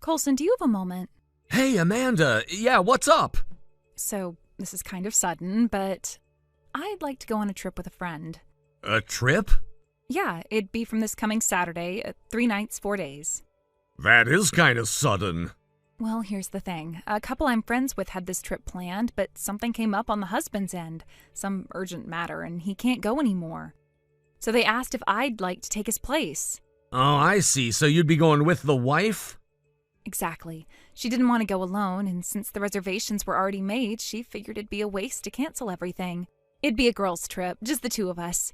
Colson, do you have a moment? Hey, Amanda. Yeah, what's up? So, this is kind of sudden, but I'd like to go on a trip with a friend. A trip? Yeah, it'd be from this coming Saturday, 3 nights, 4 days. That is kind of sudden. Well, here's the thing. A couple I'm friends with had this trip planned, but something came up on the husband's end. Some urgent matter, and he can't go anymore. So they asked if I'd like to take his place. Oh, I see. So you'd be going with the wife? Exactly. She didn't want to go alone, and since the reservations were already made, she figured it'd be a waste to cancel everything. It'd be a girls' trip, just the two of us.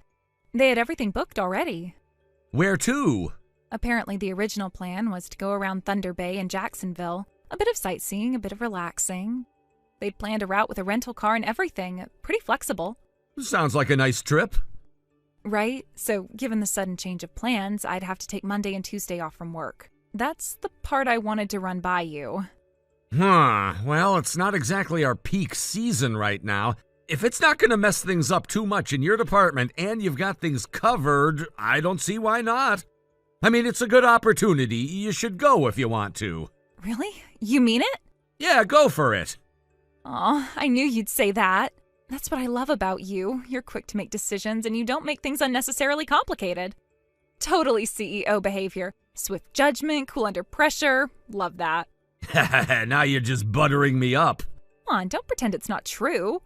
They had everything booked already. Where to? Apparently the original plan was to go around Thunder Bay and Jacksonville. A bit of sightseeing, a bit of relaxing. They'd planned a route with a rental car and everything. Pretty flexible. Sounds like a nice trip. Right? So, given the sudden change of plans, I'd have to take Monday and Tuesday off from work. That's the part I wanted to run by you. Well, it's not exactly our peak season right now. If it's not going to mess things up too much in your department and you've got things covered, I don't see why not. I mean, it's a good opportunity. You should go if you want to. Really? You mean it? Yeah, go for it. Aw, I knew you'd say that. That's what I love about you. You're quick to make decisions and you don't make things unnecessarily complicated. Totally CEO behavior. Swift judgment, cool under pressure. Love that. Now you're just buttering me up. Come on, don't pretend it's not true.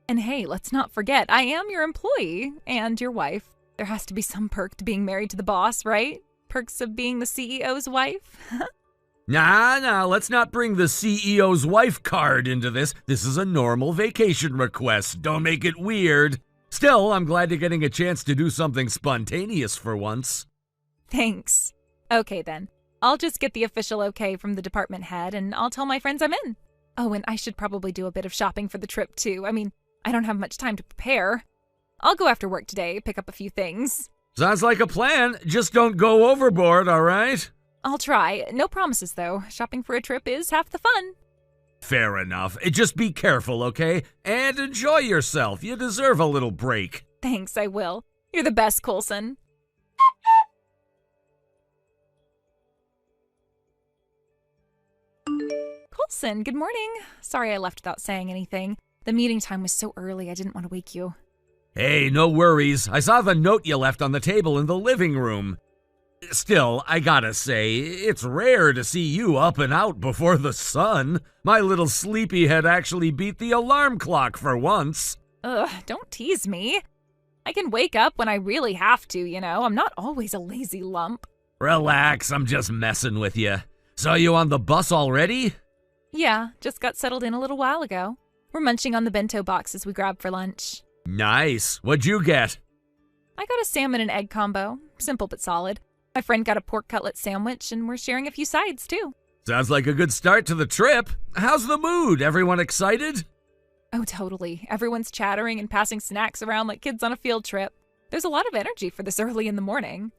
And hey, let's not forget, I am your employee and your wife. There has to be some perk to being married to the boss, right? Perks of being the CEO's wife? Nah, let's not bring the CEO's wife card into this. This is a normal vacation request. Don't make it weird. Still, I'm glad you're getting a chance to do something spontaneous for once. Thanks. Okay then. I'll just get the official okay from the department head and I'll tell my friends I'm in. Oh, and I should probably do a bit of shopping for the trip too. I mean, I don't have much time to prepare. I'll go after work today, pick up a few things. Sounds like a plan. Just don't go overboard, all right? I'll try. No promises, though. Shopping for a trip is half the fun. Fair enough. Just be careful, okay? And enjoy yourself. You deserve a little break. Thanks, I will. You're the best, Coulson. Coulson, good morning. Sorry I left without saying anything. The meeting time was so early, I didn't want to wake you. Hey, no worries. I saw the note you left on the table in the living room. Still, I gotta say, it's rare to see you up and out before the sun. My little sleepyhead actually beat the alarm clock for once. Ugh, don't tease me. I can wake up when I really have to, you know. I'm not always a lazy lump. Relax, I'm just messing with you. Saw you on the bus already? Yeah, just got settled in a little while ago. We're munching on the bento boxes we grabbed for lunch. Nice. What'd you get? I got a salmon and egg combo. Simple but solid. My friend got a pork cutlet sandwich, and we're sharing a few sides, too. Sounds like a good start to the trip. How's the mood? Everyone excited? Oh, totally. Everyone's chattering and passing snacks around like kids on a field trip. There's a lot of energy for this early in the morning.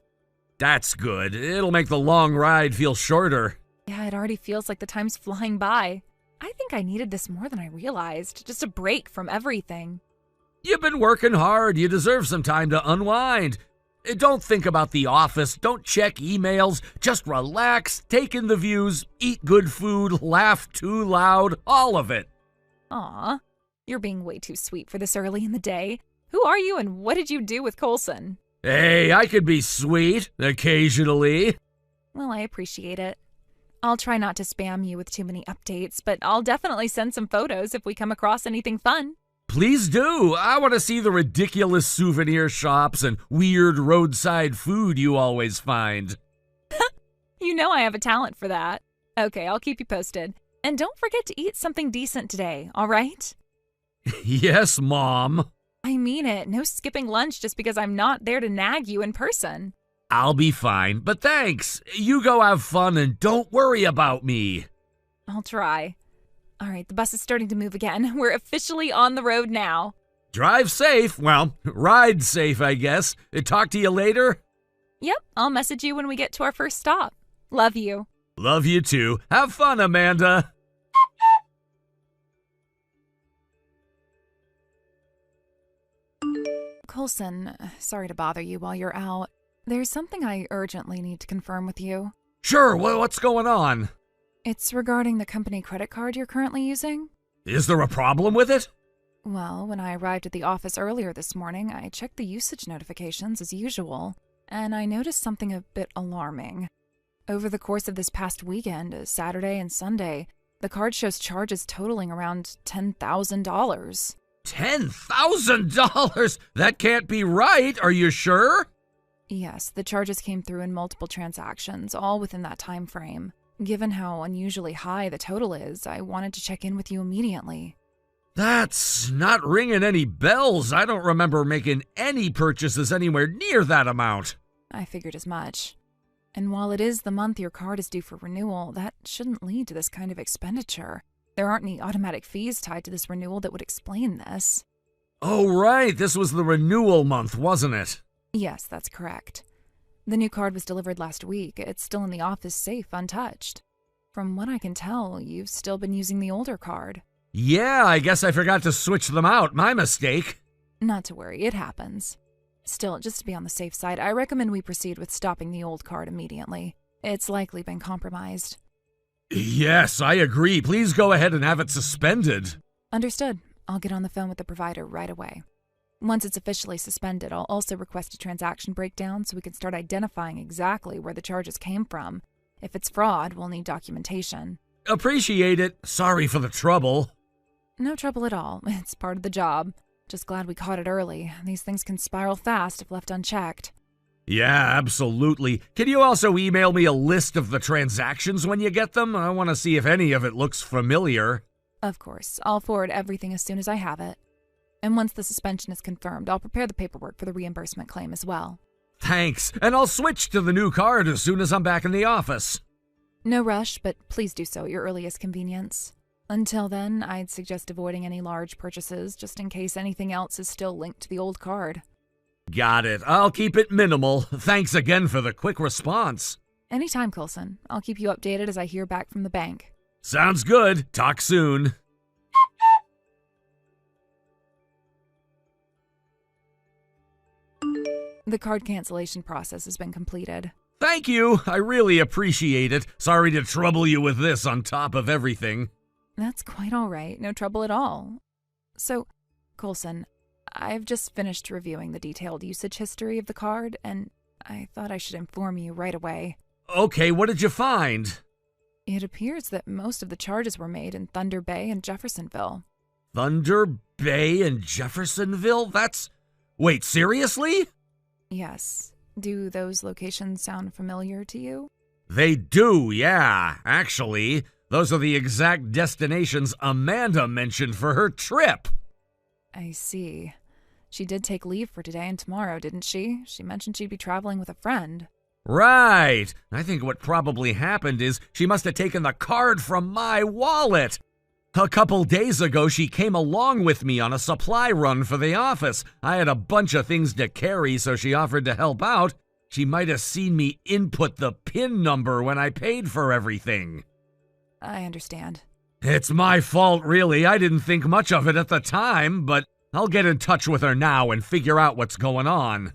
That's good. It'll make the long ride feel shorter. Yeah, it already feels like the time's flying by. I think I needed this more than I realized. Just a break from everything. You've been working hard. You deserve some time to unwind. Don't think about the office. Don't check emails. Just relax, take in the views, eat good food, laugh too loud, all of it. Aw, you're being way too sweet for this early in the day. Who are you and what did you do with Coulson? Hey, I could be sweet occasionally. Well, I appreciate it. I'll try not to spam you with too many updates, but I'll definitely send some photos if we come across anything fun. Please do. I want to see the ridiculous souvenir shops and weird roadside food you always find. You know I have a talent for that. Okay, I'll keep you posted. And don't forget to eat something decent today, all right? Yes, Mom. I mean it. No skipping lunch just because I'm not there to nag you in person. I'll be fine, but thanks. You go have fun and don't worry about me. I'll try. All right, the bus is starting to move again. We're officially on the road now. Drive safe. Well, ride safe, I guess. Talk to you later? Yep, I'll message you when we get to our first stop. Love you. Love you too. Have fun, Amanda. Coulson, sorry to bother you while you're out. There's something I urgently need to confirm with you. Sure, what's going on? It's regarding the company credit card you're currently using. Is there a problem with it? Well, when I arrived at the office earlier this morning, I checked the usage notifications as usual, and I noticed something a bit alarming. Over the course of this past weekend, Saturday and Sunday, the card shows charges totaling around $10,000. $10,000? That can't be right, are you sure? Yes, the charges came through in multiple transactions, all within that time frame. Given how unusually high the total is, I wanted to check in with you immediately. That's not ringing any bells. I don't remember making any purchases anywhere near that amount. I figured as much. And while it is the month your card is due for renewal, that shouldn't lead to this kind of expenditure. There aren't any automatic fees tied to this renewal that would explain this. Oh, right. This was the renewal month, wasn't it? Yes, that's correct. The new card was delivered last week. It's still in the office safe, untouched. From what I can tell, you've still been using the older card. Yeah, I guess I forgot to switch them out. My mistake. Not to worry, it happens. Still, just to be on the safe side, I recommend we proceed with stopping the old card immediately. It's likely been compromised. Yes, I agree. Please go ahead and have it suspended. Understood. I'll get on the phone with the provider right away. Once it's officially suspended, I'll also request a transaction breakdown so we can start identifying exactly where the charges came from. If it's fraud, we'll need documentation. Appreciate it. Sorry for the trouble. No trouble at all. It's part of the job. Just glad we caught it early. These things can spiral fast if left unchecked. Yeah, absolutely. Can you also email me a list of the transactions when you get them? I want to see if any of it looks familiar. Of course. I'll forward everything as soon as I have it. And once the suspension is confirmed, I'll prepare the paperwork for the reimbursement claim as well. Thanks, and I'll switch to the new card as soon as I'm back in the office. No rush, but please do so at your earliest convenience. Until then, I'd suggest avoiding any large purchases, just in case anything else is still linked to the old card. Got it. I'll keep it minimal. Thanks again for the quick response. Anytime, Coulson. I'll keep you updated as I hear back from the bank. Sounds good. Talk soon. The card cancellation process has been completed. Thank you. I really appreciate it. Sorry to trouble you with this on top of everything. That's quite all right. No trouble at all. So, Coulson, I've just finished reviewing the detailed usage history of the card, and I thought I should inform you right away. Okay, what did you find? It appears that most of the charges were made in Thunder Bay and Jeffersonville. Thunder Bay and Jeffersonville? Wait, seriously? Yes. Do those locations sound familiar to you? They do, yeah. Actually, those are the exact destinations Amanda mentioned for her trip. I see. She did take leave for today and tomorrow, didn't she? She mentioned she'd be traveling with a friend. Right. I think what probably happened is she must have taken the card from my wallet. A couple days ago, she came along with me on a supply run for the office. I had a bunch of things to carry, so she offered to help out. She might have seen me input the PIN number when I paid for everything. I understand. It's my fault, really. I didn't think much of it at the time, but I'll get in touch with her now and figure out what's going on.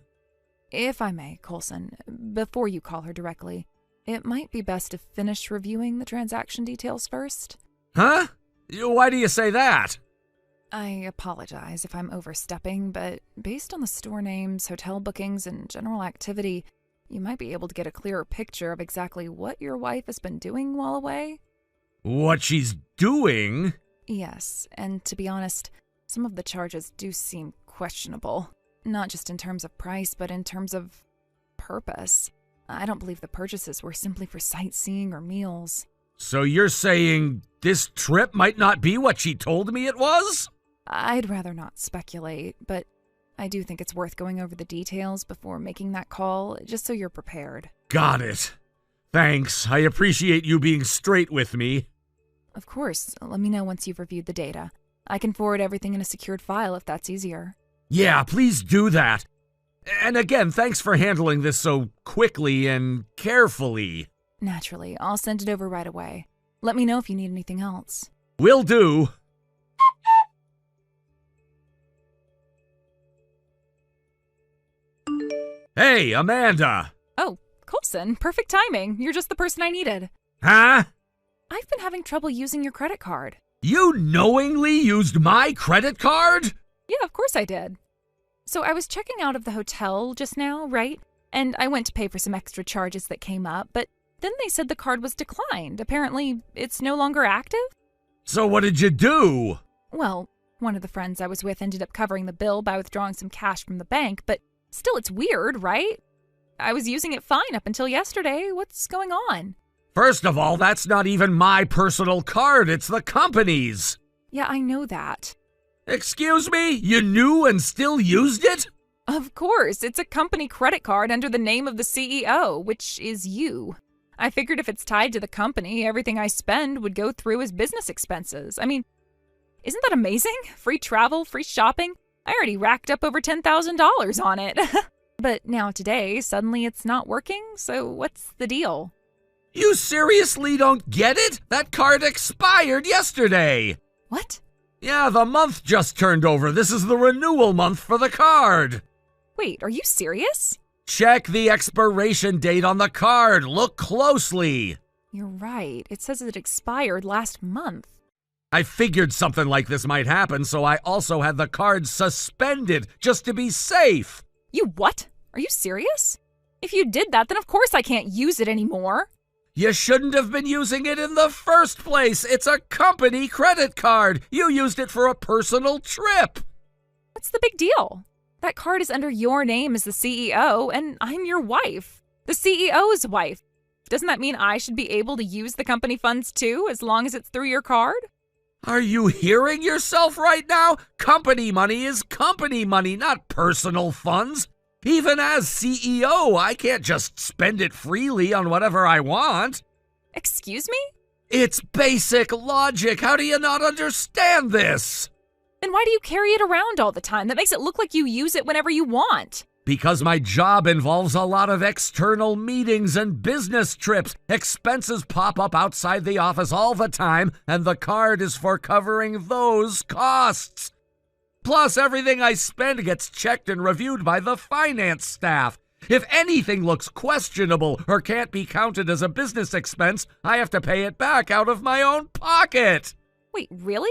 If I may, Coulson, before you call her directly, it might be best to finish reviewing the transaction details first. Huh? Why do you say that? I apologize if I'm overstepping, but based on the store names, hotel bookings, and general activity, you might be able to get a clearer picture of exactly what your wife has been doing while away. What she's doing? Yes, and to be honest, some of the charges do seem questionable. Not just in terms of price, but in terms of purpose. I don't believe the purchases were simply for sightseeing or meals. So you're saying this trip might not be what she told me it was? I'd rather not speculate, but I do think it's worth going over the details before making that call, just so you're prepared. Got it. Thanks. I appreciate you being straight with me. Of course. Let me know once you've reviewed the data. I can forward everything in a secured file if that's easier. Yeah, please do that. And again, thanks for handling this so quickly and carefully. Naturally. I'll send it over right away. Let me know if you need anything else. Will do. Hey, Amanda! Oh, Coulson, perfect timing. You're just the person I needed. Huh? I've been having trouble using your credit card. You knowingly used my credit card? Yeah, of course I did. So I was checking out of the hotel just now, right? And I went to pay for some extra charges that came up, but then they said the card was declined. Apparently, it's no longer active? So what did you do? Well, one of the friends I was with ended up covering the bill by withdrawing some cash from the bank, but still it's weird, right? I was using it fine up until yesterday. What's going on? First of all, that's not even my personal card, it's the company's. Yeah, I know that. Excuse me? You knew and still used it? Of course, it's a company credit card under the name of the CEO, which is you. I figured if it's tied to the company, everything I spend would go through as business expenses. I mean, isn't that amazing? Free travel, free shopping. I already racked up over $10,000 on it. But now today, suddenly it's not working, so what's the deal? You seriously don't get it? That card expired yesterday. What? Yeah, the month just turned over. This is the renewal month for the card. Wait, are you serious? Check the expiration date on the card. Look closely. You're right. It says it expired last month. I figured something like this might happen, so I also had the card suspended just to be safe. You what? Are you serious? If you did that, then of course I can't use it anymore. You shouldn't have been using it in the first place. It's a company credit card. You used it for a personal trip. What's the big deal? That card is under your name as the CEO, and I'm your wife. The CEO's wife. Doesn't that mean I should be able to use the company funds too, as long as it's through your card? Are you hearing yourself right now? Company money is company money, not personal funds. Even as CEO, I can't just spend it freely on whatever I want. Excuse me? It's basic logic. How do you not understand this? Then why do you carry it around all the time? That makes it look like you use it whenever you want. Because my job involves a lot of external meetings and business trips. Expenses pop up outside the office all the time, and the card is for covering those costs. Plus, everything I spend gets checked and reviewed by the finance staff. If anything looks questionable or can't be counted as a business expense, I have to pay it back out of my own pocket. Wait, really?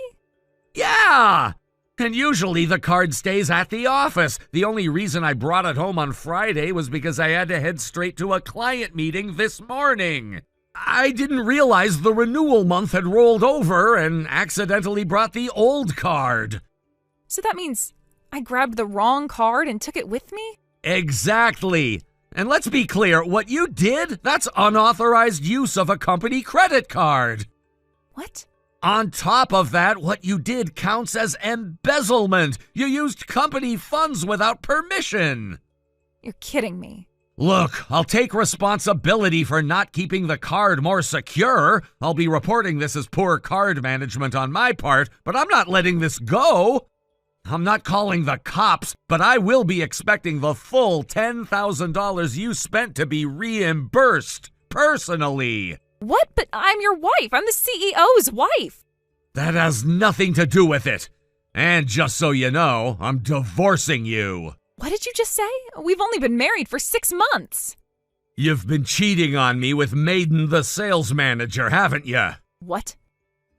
Yeah! And usually the card stays at the office. The only reason I brought it home on Friday was because I had to head straight to a client meeting this morning. I didn't realize the renewal month had rolled over and accidentally brought the old card. So that means I grabbed the wrong card and took it with me? Exactly. And let's be clear, what you did, that's unauthorized use of a company credit card. What? On top of that, what you did counts as embezzlement. You used company funds without permission. You're kidding me. Look, I'll take responsibility for not keeping the card more secure. I'll be reporting this as poor card management on my part, but I'm not letting this go. I'm not calling the cops, but I will be expecting the full $10,000 you spent to be reimbursed, personally. What? But I'm your wife. I'm the CEO's wife. That has nothing to do with it. And just so you know, I'm divorcing you. What did you just say? We've only been married for 6 months. You've been cheating on me with Maiden the sales manager, haven't you? What?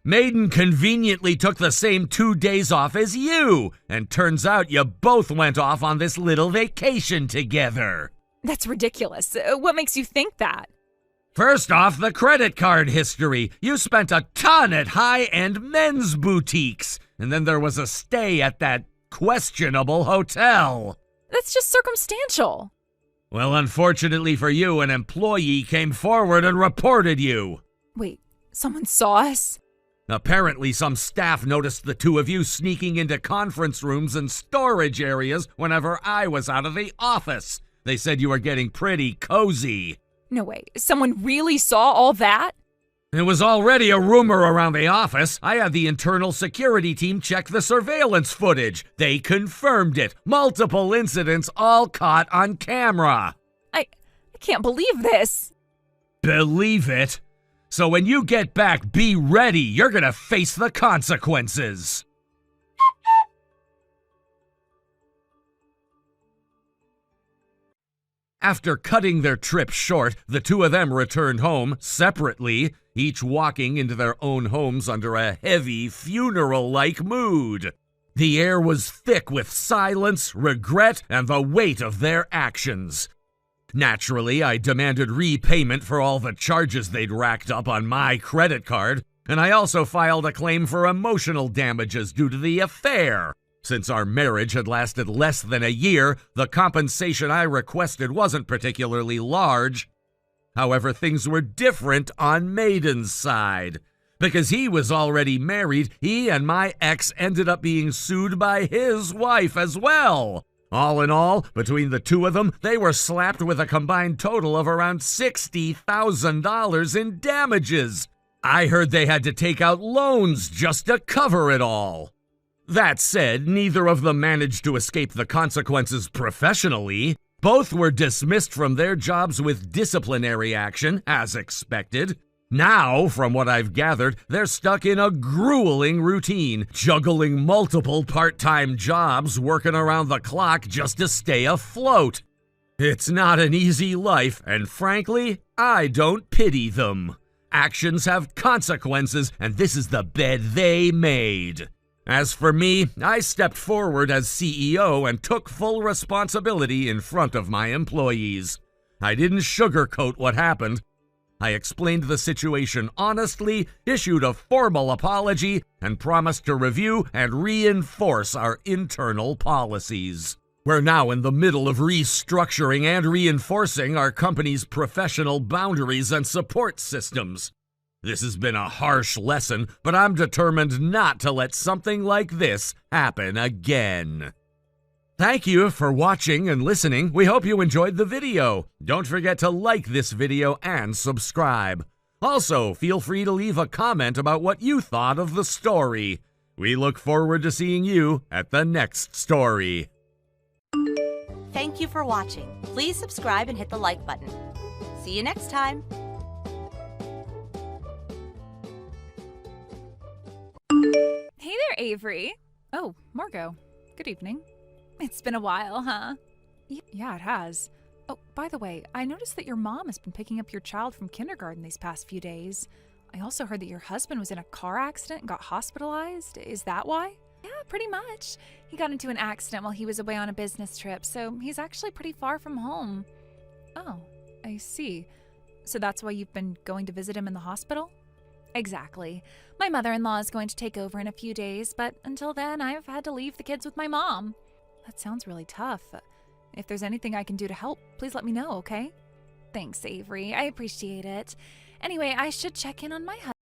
Maiden conveniently took the same 2 days off as you, and turns out you both went off on this little vacation together. That's ridiculous. What makes you think that? First off, the credit card history. You spent a ton at high-end men's boutiques, and then there was a stay at that questionable hotel. That's just circumstantial. Well, unfortunately for you, an employee came forward and reported you. Wait, someone saw us? Apparently, some staff noticed the two of you sneaking into conference rooms and storage areas whenever I was out of the office. They said you were getting pretty cozy. No way. Someone really saw all that? It was already a rumor around the office. I had the internal security team check the surveillance footage. They confirmed it. Multiple incidents all caught on camera. I can't believe this. Believe it? So when you get back, be ready. You're gonna face the consequences. After cutting their trip short, the two of them returned home separately, each walking into their own homes under a heavy, funeral-like mood. The air was thick with silence, regret, and the weight of their actions. Naturally, I demanded repayment for all the charges they'd racked up on my credit card, and I also filed a claim for emotional damages due to the affair. Since our marriage had lasted less than a year, the compensation I requested wasn't particularly large. However, things were different on Maiden's side. Because he was already married, he and my ex ended up being sued by his wife as well. All in all, between the two of them, they were slapped with a combined total of around $60,000 in damages. I heard they had to take out loans just to cover it all. That said, neither of them managed to escape the consequences professionally. Both were dismissed from their jobs with disciplinary action, as expected. Now, from what I've gathered, they're stuck in a grueling routine, juggling multiple part-time jobs, working around the clock just to stay afloat. It's not an easy life, and frankly, I don't pity them. Actions have consequences, and this is the bed they made. As for me, I stepped forward as CEO and took full responsibility in front of my employees. I didn't sugarcoat what happened. I explained the situation honestly, issued a formal apology, and promised to review and reinforce our internal policies. We're now in the middle of restructuring and reinforcing our company's professional boundaries and support systems. This has been a harsh lesson, but I'm determined not to let something like this happen again. Thank you for watching and listening. We hope you enjoyed the video. Don't forget to like this video and subscribe. Also, feel free to leave a comment about what you thought of the story. We look forward to seeing you at the next story. Thank you for watching. Please subscribe and hit the like button. See you next time. Hey there, Avery. Oh, Margot. Good evening. It's been a while, huh? Yeah, it has. Oh, by the way, I noticed that your mom has been picking up your child from kindergarten these past few days. I also heard that your husband was in a car accident and got hospitalized. Is that why? Yeah, pretty much. He got into an accident while he was away on a business trip, so he's actually pretty far from home. Oh, I see. So that's why you've been going to visit him in the hospital? Exactly. My mother-in-law is going to take over in a few days, but until then, I've had to leave the kids with my mom. That sounds really tough. If there's anything I can do to help, please let me know, okay? Thanks, Avery. I appreciate it. Anyway, I should check in on my husband.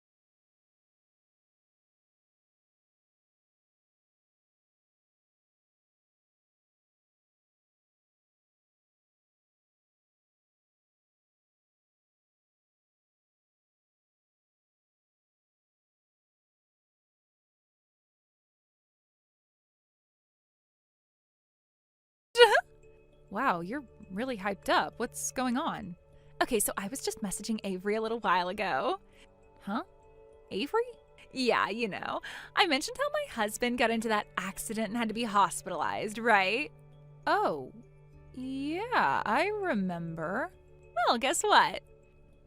Wow, you're really hyped up. What's going on? Okay, so I was just messaging Avery a little while ago. Huh? Avery? Yeah, you know. I mentioned how my husband got into that accident and had to be hospitalized, right? Oh, yeah, I remember. Well, guess what?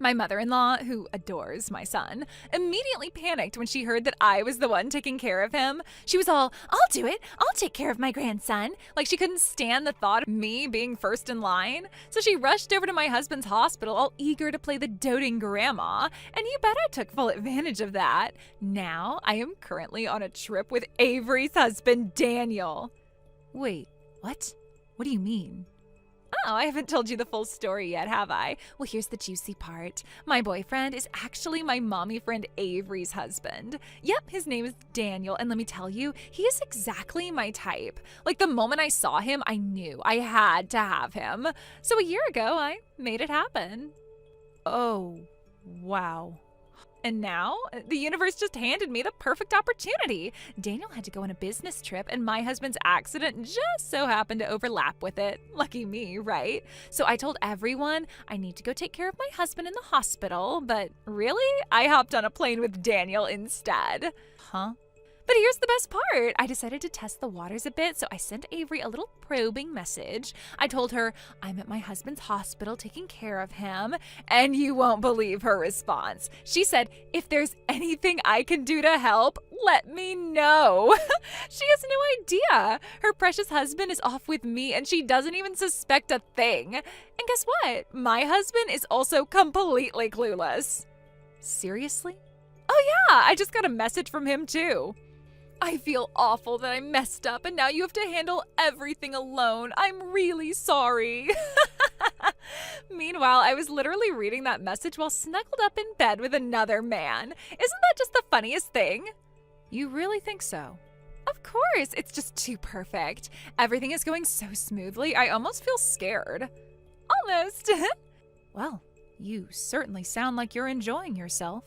My mother-in-law, who adores my son, immediately panicked when she heard that I was the one taking care of him. She was all, "I'll do it. I'll take care of my grandson." Like she couldn't stand the thought of me being first in line. So she rushed over to my husband's hospital, all eager to play the doting grandma. And you bet I took full advantage of that. Now I am currently on a trip with Avery's husband, Daniel. Wait, what? What do you mean? Oh, I haven't told you the full story yet, have I? Well, here's the juicy part. My boyfriend is actually my mommy friend Avery's husband. Yep, his name is Daniel, and let me tell you, he is exactly my type. Like, the moment I saw him, I knew I had to have him. So a year ago, I made it happen. Oh, wow. And now, the universe just handed me the perfect opportunity. Daniel had to go on a business trip, and my husband's accident just so happened to overlap with it. Lucky me, right? So I told everyone I need to go take care of my husband in the hospital, but really, I hopped on a plane with Daniel instead. Huh? But here's the best part. I decided to test the waters a bit, so I sent Avery a little probing message. I told her I'm at my husband's hospital taking care of him, and you won't believe her response. She said, if there's anything I can do to help, let me know. She has no idea. Her precious husband is off with me, and she doesn't even suspect a thing. And guess what? My husband is also completely clueless. Seriously? Oh yeah, I just got a message from him too. I feel awful that I messed up and now you have to handle everything alone. I'm really sorry. Meanwhile, I was literally reading that message while snuggled up in bed with another man. Isn't that just the funniest thing? You really think so? Of course, it's just too perfect. Everything is going so smoothly, I almost feel scared. Almost. Well, you certainly sound like you're enjoying yourself.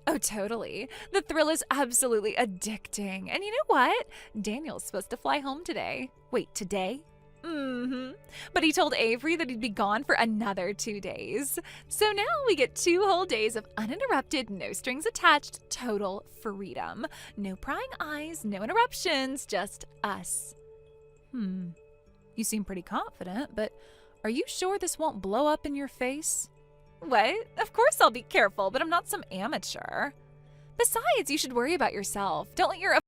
Oh, totally. The thrill is absolutely addicting. And you know what? Daniel's supposed to fly home today. Wait, today? Mm-hmm. But he told Avery that he'd be gone for another 2 days. So now we get 2 whole days of uninterrupted, no strings attached, total freedom. No prying eyes, no interruptions, just us. You seem pretty confident, but are you sure this won't blow up in your face? What? Of course I'll be careful, but I'm not some amateur. Besides, you should worry about yourself. Don't let your...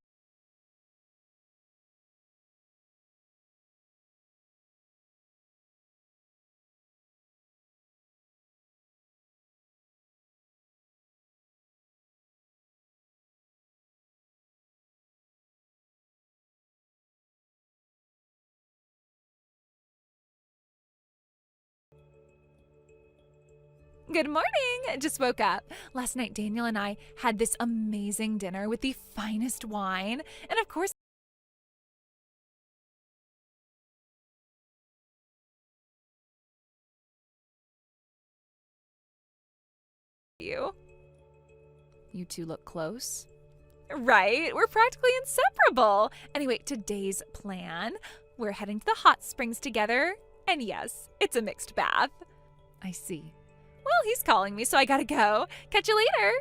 Good morning! Just woke up. Last night, Daniel and I had this amazing dinner with the finest wine. And of course, you two look close. Right? We're practically inseparable. Anyway, today's plan. We're heading to the hot springs together. And yes, it's a mixed bath. I see. Well, he's calling me, so I gotta go. Catch you later.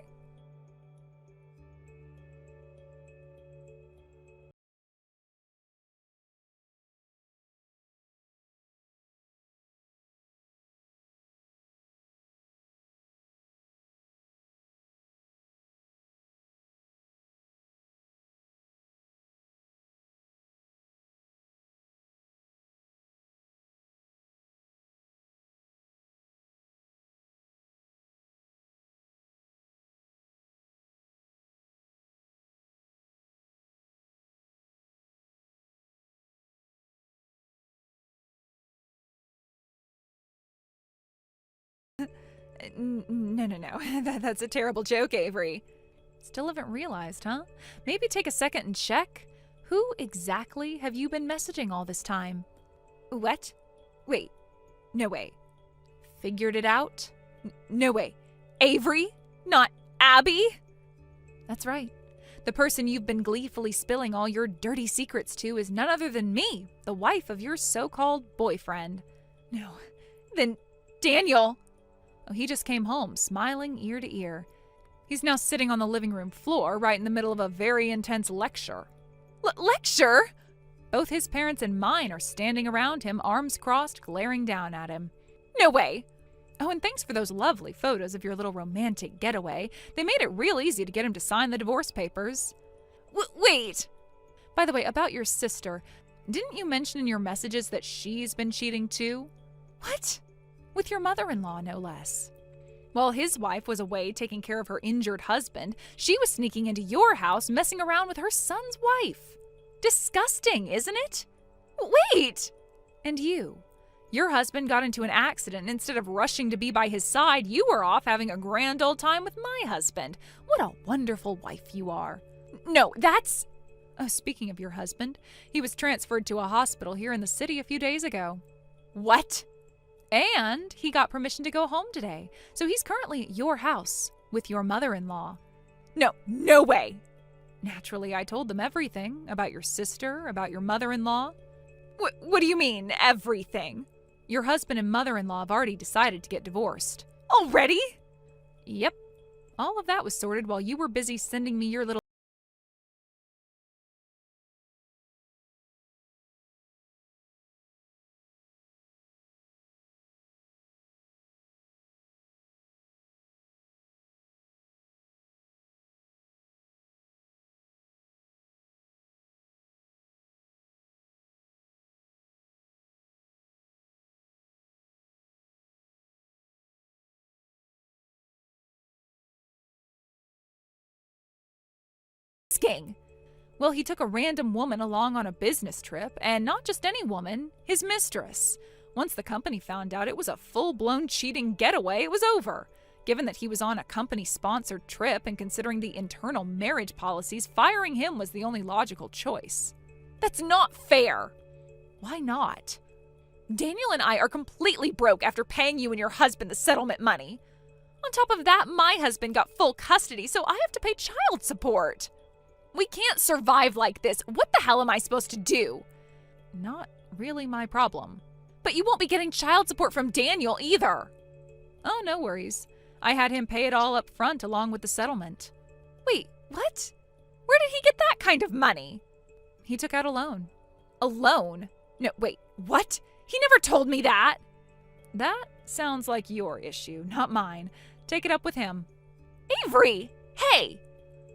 No. That's a terrible joke, Avery. Still haven't realized, huh? Maybe take a second and check. Who exactly have you been messaging all this time? What? Wait. No way. Figured it out? No way. Avery? Not Abby? That's right. The person you've been gleefully spilling all your dirty secrets to is none other than me, the wife of your so-called boyfriend. No. Then Daniel... Oh, he just came home, smiling ear to ear. He's now sitting on the living room floor, right in the middle of a very intense lecture. Lecture? Both his parents and mine are standing around him, arms crossed, glaring down at him. No way! Oh, and thanks for those lovely photos of your little romantic getaway. They made it real easy to get him to sign the divorce papers. Wait! By the way, about your sister, didn't you mention in your messages that she's been cheating too? What? With your mother-in-law, no less. While his wife was away taking care of her injured husband, she was sneaking into your house, messing around with her son's wife. Disgusting, isn't it? Wait! And your husband got into an accident, and instead of rushing to be by his side, you were off having a grand old time with my husband. What a wonderful wife you are. No, that's... Oh, speaking of your husband, he was transferred to a hospital here in the city a few days ago. What? And he got permission to go home today, so he's currently at your house with your mother-in-law. No way! Naturally, I told them everything about your sister, about your mother-in-law. What do you mean, everything? Your husband and mother-in-law have already decided to get divorced. Already? Yep. All of that was sorted while you were busy sending me your little asking? Well, he took a random woman along on a business trip, and not just any woman, his mistress. Once the company found out it was a full-blown cheating getaway, it was over. Given that he was on a company-sponsored trip and considering the internal marriage policies, firing him was the only logical choice. That's not fair. Why not? Daniel and I are completely broke after paying you and your husband the settlement money. On top of that, my husband got full custody, so I have to pay child support. We can't survive like this. What the hell am I supposed to do? Not really my problem. But you won't be getting child support from Daniel either. Oh, no worries. I had him pay it all up front along with the settlement. Wait, what? Where did he get that kind of money? He took out a loan. A loan? No, wait, what? He never told me that. That sounds like your issue, not mine. Take it up with him. Avery! Hey!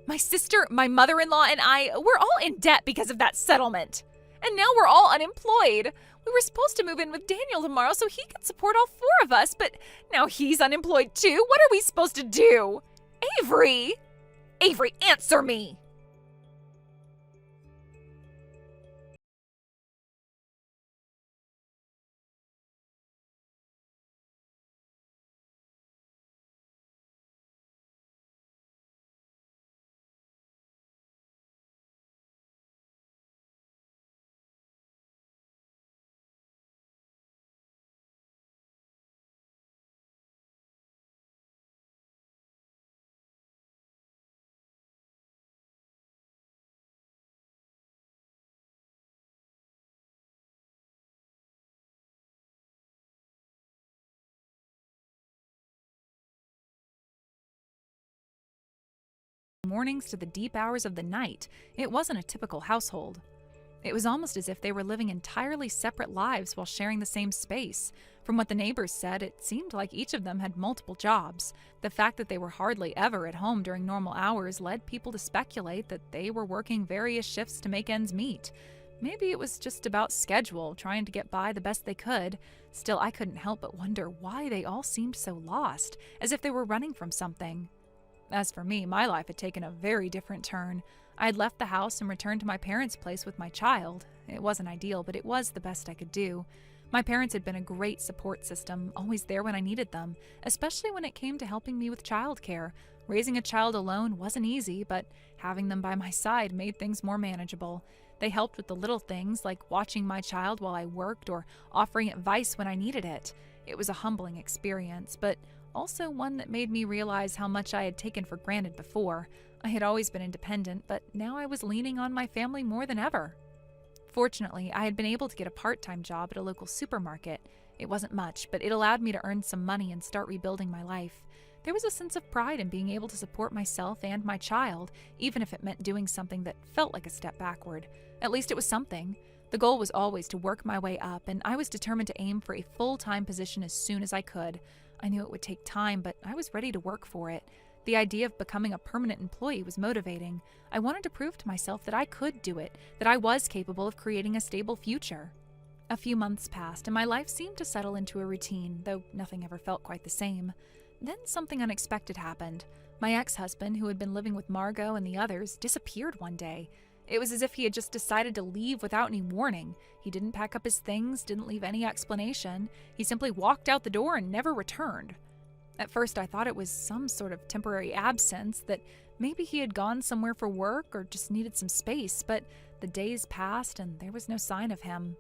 My sister, my mother-in-law, and I, we're all in debt because of that settlement. And now we're all unemployed. We were supposed to move in with Daniel tomorrow so he could support all 4 of us, but now he's unemployed too. What are we supposed to do? Avery! Avery, answer me! Mornings to the deep hours of the night, it wasn't a typical household. It was almost as if they were living entirely separate lives while sharing the same space. From what the neighbors said, it seemed like each of them had multiple jobs. The fact that they were hardly ever at home during normal hours led people to speculate that they were working various shifts to make ends meet. Maybe it was just about schedule, trying to get by the best they could. Still, I couldn't help but wonder why they all seemed so lost, as if they were running from something. As for me, my life had taken a very different turn. I had left the house and returned to my parents' place with my child. It wasn't ideal, but it was the best I could do. My parents had been a great support system, always there when I needed them, especially when it came to helping me with childcare. Raising a child alone wasn't easy, but having them by my side made things more manageable. They helped with the little things, like watching my child while I worked or offering advice when I needed it. It was a humbling experience, but also one that made me realize how much I had taken for granted before. I had always been independent, but now I was leaning on my family more than ever. Fortunately, I had been able to get a part-time job at a local supermarket. It wasn't much, but it allowed me to earn some money and start rebuilding my life. There was a sense of pride in being able to support myself and my child, even if it meant doing something that felt like a step backward. At least it was something. The goal was always to work my way up, and I was determined to aim for a full-time position as soon as I could. I knew it would take time, but I was ready to work for it. The idea of becoming a permanent employee was motivating. I wanted to prove to myself that I could do it, that I was capable of creating a stable future. A few months passed, and my life seemed to settle into a routine, though nothing ever felt quite the same. Then something unexpected happened. My ex-husband, who had been living with Margot and the others, disappeared one day. It was as if he had just decided to leave without any warning. He didn't pack up his things, didn't leave any explanation. He simply walked out the door and never returned. At first, I thought it was some sort of temporary absence, that maybe he had gone somewhere for work or just needed some space, but the days passed and there was no sign of him.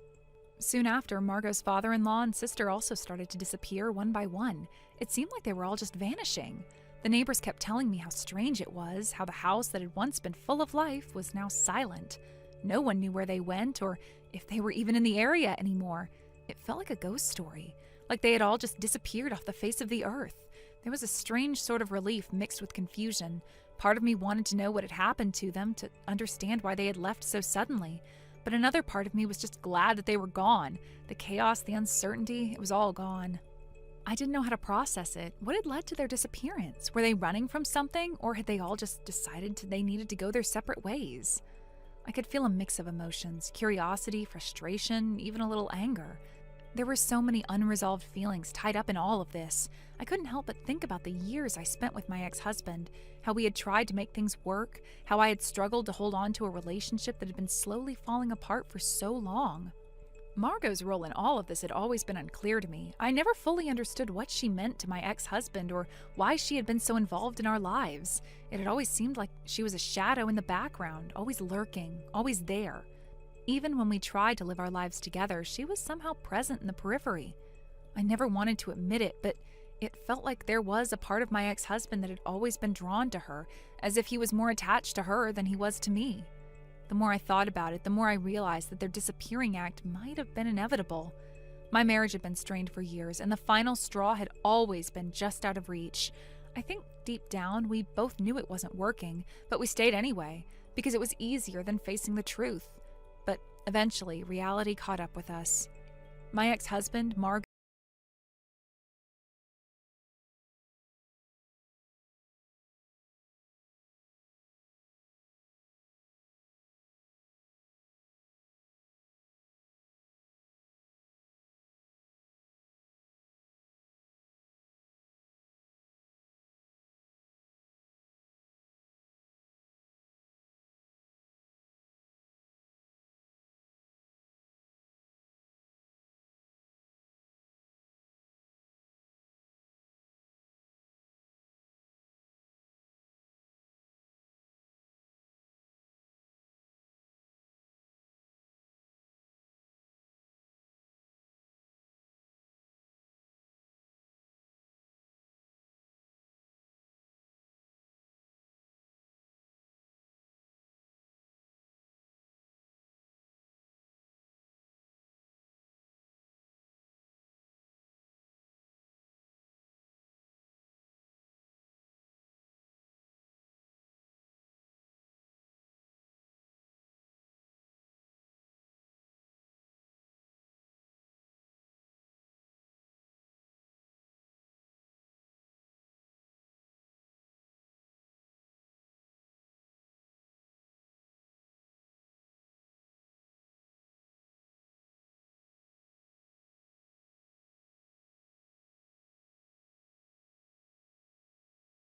Soon after, Margot's father-in-law and sister also started to disappear one by one. It seemed like they were all just vanishing. The neighbors kept telling me how strange it was, how the house that had once been full of life was now silent. No one knew where they went or if they were even in the area anymore. It felt like a ghost story, like they had all just disappeared off the face of the earth. There was a strange sort of relief mixed with confusion. Part of me wanted to know what had happened to them, to understand why they had left so suddenly. But another part of me was just glad that they were gone. The chaos, the uncertainty, it was all gone. I didn't know how to process it. What had led to their disappearance? Were they running from something, or had they all just decided they needed to go their separate ways? I could feel a mix of emotions, curiosity, frustration, even a little anger. There were so many unresolved feelings tied up in all of this. I couldn't help but think about the years I spent with my ex-husband, how we had tried to make things work, how I had struggled to hold on to a relationship that had been slowly falling apart for so long. Margot's role in all of this had always been unclear to me. I never fully understood what she meant to my ex-husband or why she had been so involved in our lives. It had always seemed like she was a shadow in the background, always lurking, always there. Even when we tried to live our lives together, she was somehow present in the periphery. I never wanted to admit it, but it felt like there was a part of my ex-husband that had always been drawn to her, as if he was more attached to her than he was to me. The more I thought about it, the more I realized that their disappearing act might have been inevitable. My marriage had been strained for years, and the final straw had always been just out of reach. I think deep down, we both knew it wasn't working, but we stayed anyway, because it was easier than facing the truth. But eventually, reality caught up with us. My ex-husband, Margot,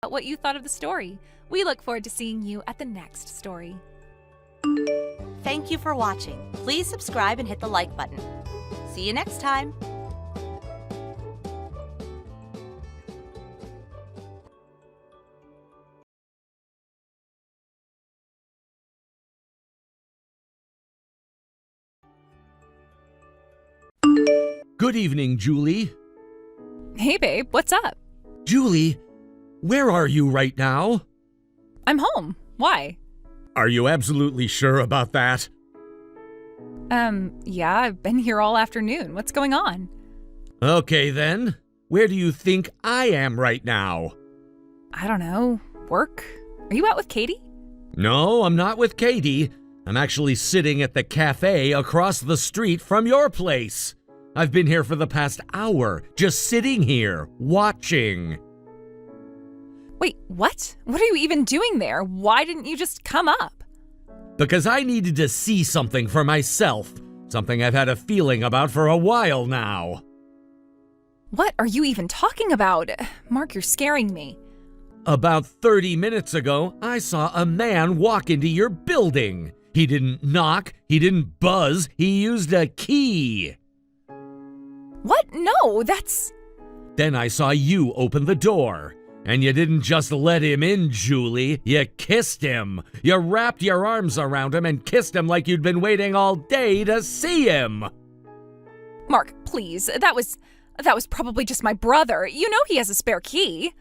what you thought of the story. We look forward to seeing you at the next story. Thank you for watching. Please subscribe and hit the like button. See you next time. Good evening, Julie. Hey babe, what's up? Julie, where are you right now? I'm home. Why? Are you absolutely sure about that? Yeah, I've been here all afternoon. What's going on? Okay then. Where do you think I am right now? I don't know. Work? Are you out with Katie? No, I'm not with Katie. I'm actually sitting at the cafe across the street from your place. I've been here for the past hour, just sitting here, watching. Wait, what? What are you even doing there? Why didn't you just come up? Because I needed to see something for myself. Something I've had a feeling about for a while now. What are you even talking about? Mark, you're scaring me. About 30 minutes ago, I saw a man walk into your building. He didn't knock, he didn't buzz, he used a key. What? No, that's... Then I saw you open the door. And you didn't just let him in, Julie. You kissed him. You wrapped your arms around him and kissed him like you'd been waiting all day to see him. Mark, please. That was probably just my brother. You know he has a spare key.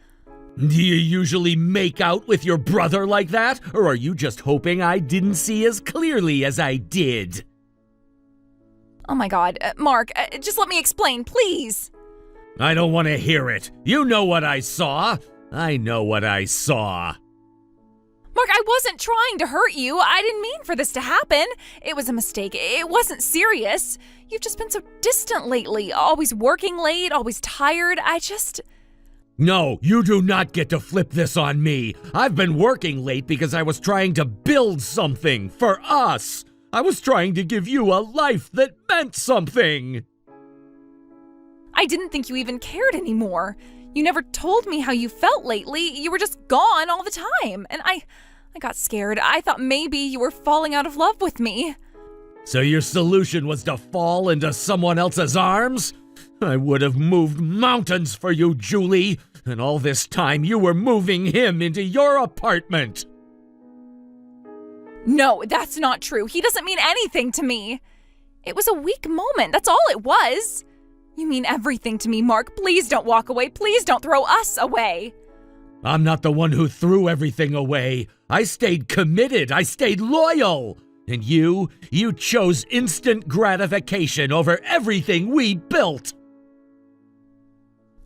Do you usually make out with your brother like that? Or are you just hoping I didn't see as clearly as I did? Oh my God. Mark, just let me explain, please. I don't want to hear it. You know what I saw. I know what I saw. Mark, I wasn't trying to hurt you. I didn't mean for this to happen. It was a mistake. It wasn't serious. You've just been so distant lately. Always working late, always tired. No, you do not get to flip this on me. I've been working late because I was trying to build something for us. I was trying to give you a life that meant something. I didn't think you even cared anymore. You never told me how you felt lately. You were just gone all the time. And I got scared. I thought maybe you were falling out of love with me. So your solution was to fall into someone else's arms? I would have moved mountains for you, Julie. And all this time you were moving him into your apartment. No, that's not true. He doesn't mean anything to me. It was a weak moment. That's all it was. You mean everything to me, Mark. Please don't walk away. Please don't throw us away. I'm not the one who threw everything away. I stayed committed. I stayed loyal. And you chose instant gratification over everything we built.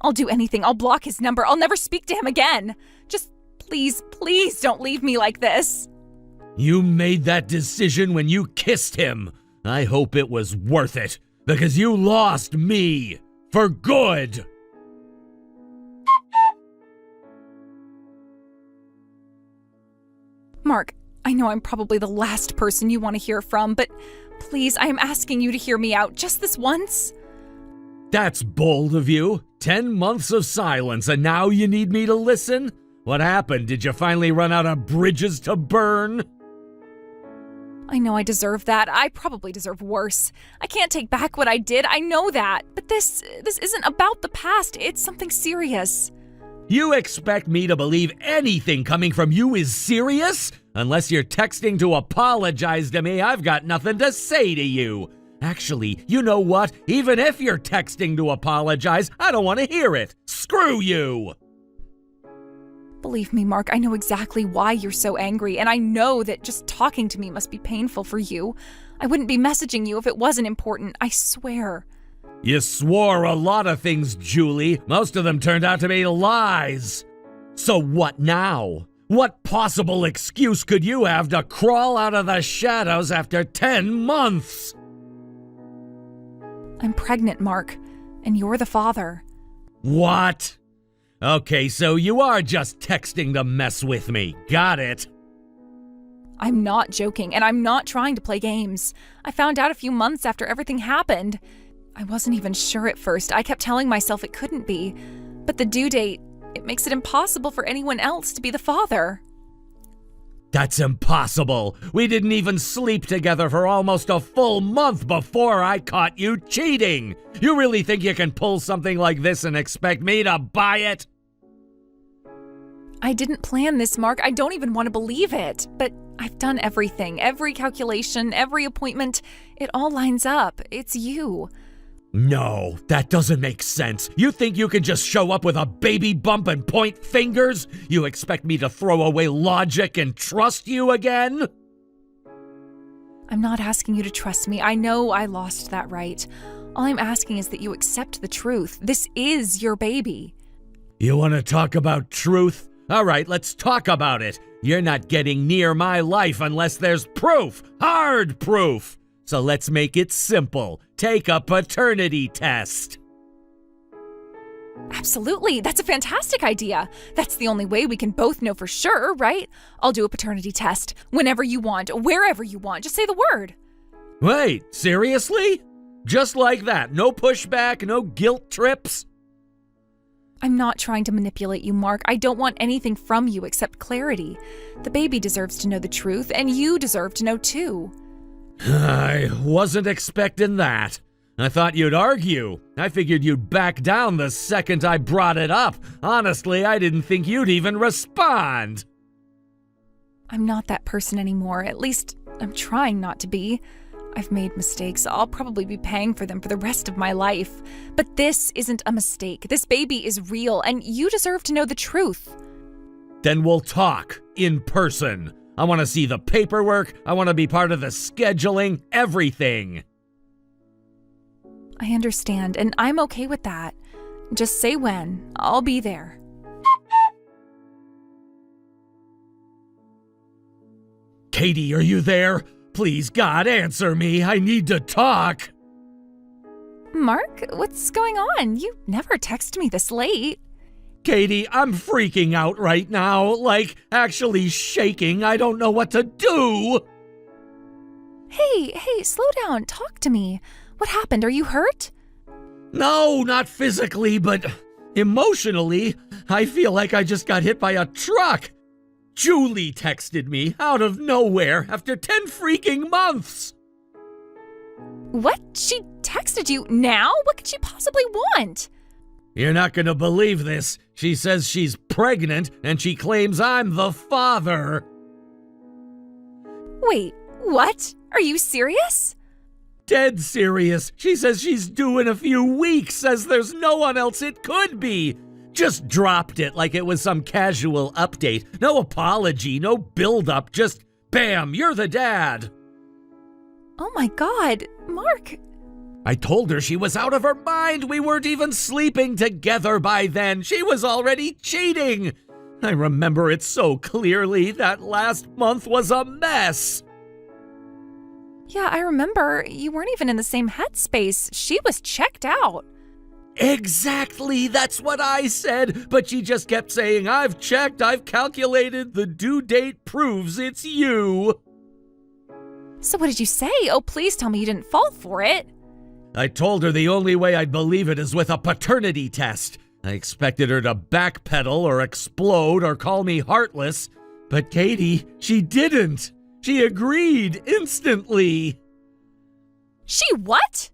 I'll do anything. I'll block his number. I'll never speak to him again. Just please don't leave me like this. You made that decision when you kissed him. I hope it was worth it, because you lost me for good. Mark, I know I'm probably the last person you want to hear from, but please, I am asking you to hear me out just this once. That's bold of you. 10 months of silence, and now you need me to listen? What happened? Did you finally run out of bridges to burn? I know I deserve that. I probably deserve worse. I can't take back what I did. I know that. But this isn't about the past. It's something serious. You expect me to believe anything coming from you is serious? Unless you're texting to apologize to me, I've got nothing to say to you. Actually, you know what? Even if you're texting to apologize, I don't want to hear it. Screw you! Believe me, Mark, I know exactly why you're so angry, and I know that just talking to me must be painful for you. I wouldn't be messaging you if it wasn't important, I swear. You swore a lot of things, Julie. Most of them turned out to be lies. So what now? What possible excuse could you have to crawl out of the shadows after 10 months? I'm pregnant, Mark, and you're the father. What? Okay, so you are just texting to mess with me. Got it. I'm not joking, and I'm not trying to play games. I found out a few months after everything happened. I wasn't even sure at first. I kept telling myself it couldn't be. But the due date, it makes it impossible for anyone else to be the father. That's impossible. We didn't even sleep together for almost a full month before I caught you cheating. You really think you can pull something like this and expect me to buy it? I didn't plan this, Mark. I don't even want to believe it. But I've done everything. Every calculation, every appointment. It all lines up. It's you. No, that doesn't make sense. You think you can just show up with a baby bump and point fingers? You expect me to throw away logic and trust you again? I'm not asking you to trust me. I know I lost that right. All I'm asking is that you accept the truth. This is your baby. You want to talk about truth? All right, let's talk about it. You're not getting near my life unless there's proof. Hard proof. So let's make it simple. Take a paternity test. Absolutely. That's a fantastic idea. That's the only way we can both know for sure, right? I'll do a paternity test whenever you want, wherever you want. Just say the word. Wait, seriously? Just like that? No pushback, no guilt trips? I'm not trying to manipulate you, Mark. I don't want anything from you except clarity. The baby deserves to know the truth, and you deserve to know too. I wasn't expecting that. I thought you'd argue. I figured you'd back down the second I brought it up. Honestly, I didn't think you'd even respond. I'm not that person anymore. At least, I'm trying not to be. I've made mistakes. I'll probably be paying for them for the rest of my life. But this isn't a mistake. This baby is real, and you deserve to know the truth. Then we'll talk in person. I want to see the paperwork. I want to be part of the scheduling, everything. I understand, and I'm okay with that. Just say when. I'll be there. Katie, are you there? Please, God, answer me. I need to talk. Mark, what's going on? You never text me this late. Katie, I'm freaking out right now. Like, actually shaking. I don't know what to do. Hey, slow down. Talk to me. What happened? Are you hurt? No, not physically, but emotionally. I feel like I just got hit by a truck. Julie texted me out of nowhere after 10 freaking months. What? She texted you now? What could she possibly want? You're not gonna believe this. She says she's pregnant and she claims I'm the father. Wait, what? Are you serious? Dead serious. She says she's due in a few weeks, says there's no one else it could be. Just dropped it like it was some casual update. No apology, no build-up, just bam, you're the dad. Oh my God, Mark. I told her she was out of her mind. We weren't even sleeping together by then. She was already cheating. I remember it so clearly. That last month was a mess. Yeah, I remember. You weren't even in the same headspace. She was checked out. Exactly, that's what I said. But she just kept saying, I've checked, I've calculated, the due date proves it's you. So what did you say? Oh, please tell me you didn't fall for it. I told her the only way I'd believe it is with a paternity test. I expected her to backpedal or explode or call me heartless. But Katie, she didn't. She agreed instantly. She what?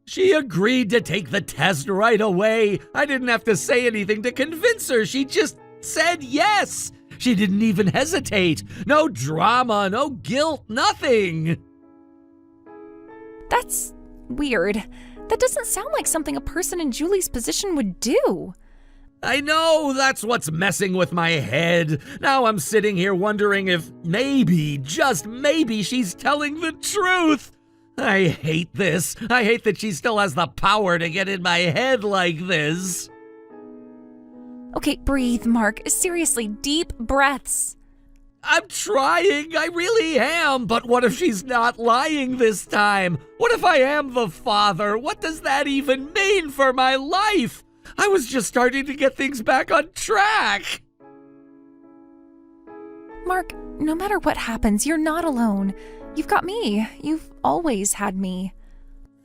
She agreed to take the test right away. I didn't have to say anything to convince her. She just said yes. She didn't even hesitate. No drama, no guilt, nothing. That's weird. That doesn't sound like something a person in Julie's position would do. I know, that's what's messing with my head. Now I'm sitting here wondering if maybe, just maybe, she's telling the truth. I hate this. I hate that she still has the power to get in my head like this. Okay, breathe, Mark. Seriously, deep breaths. I'm trying, I really am, but what if she's not lying this time? What if I am the father? What does that even mean for my life? I was just starting to get things back on track. Mark, no matter what happens, you're not alone. You've got me. You've always had me.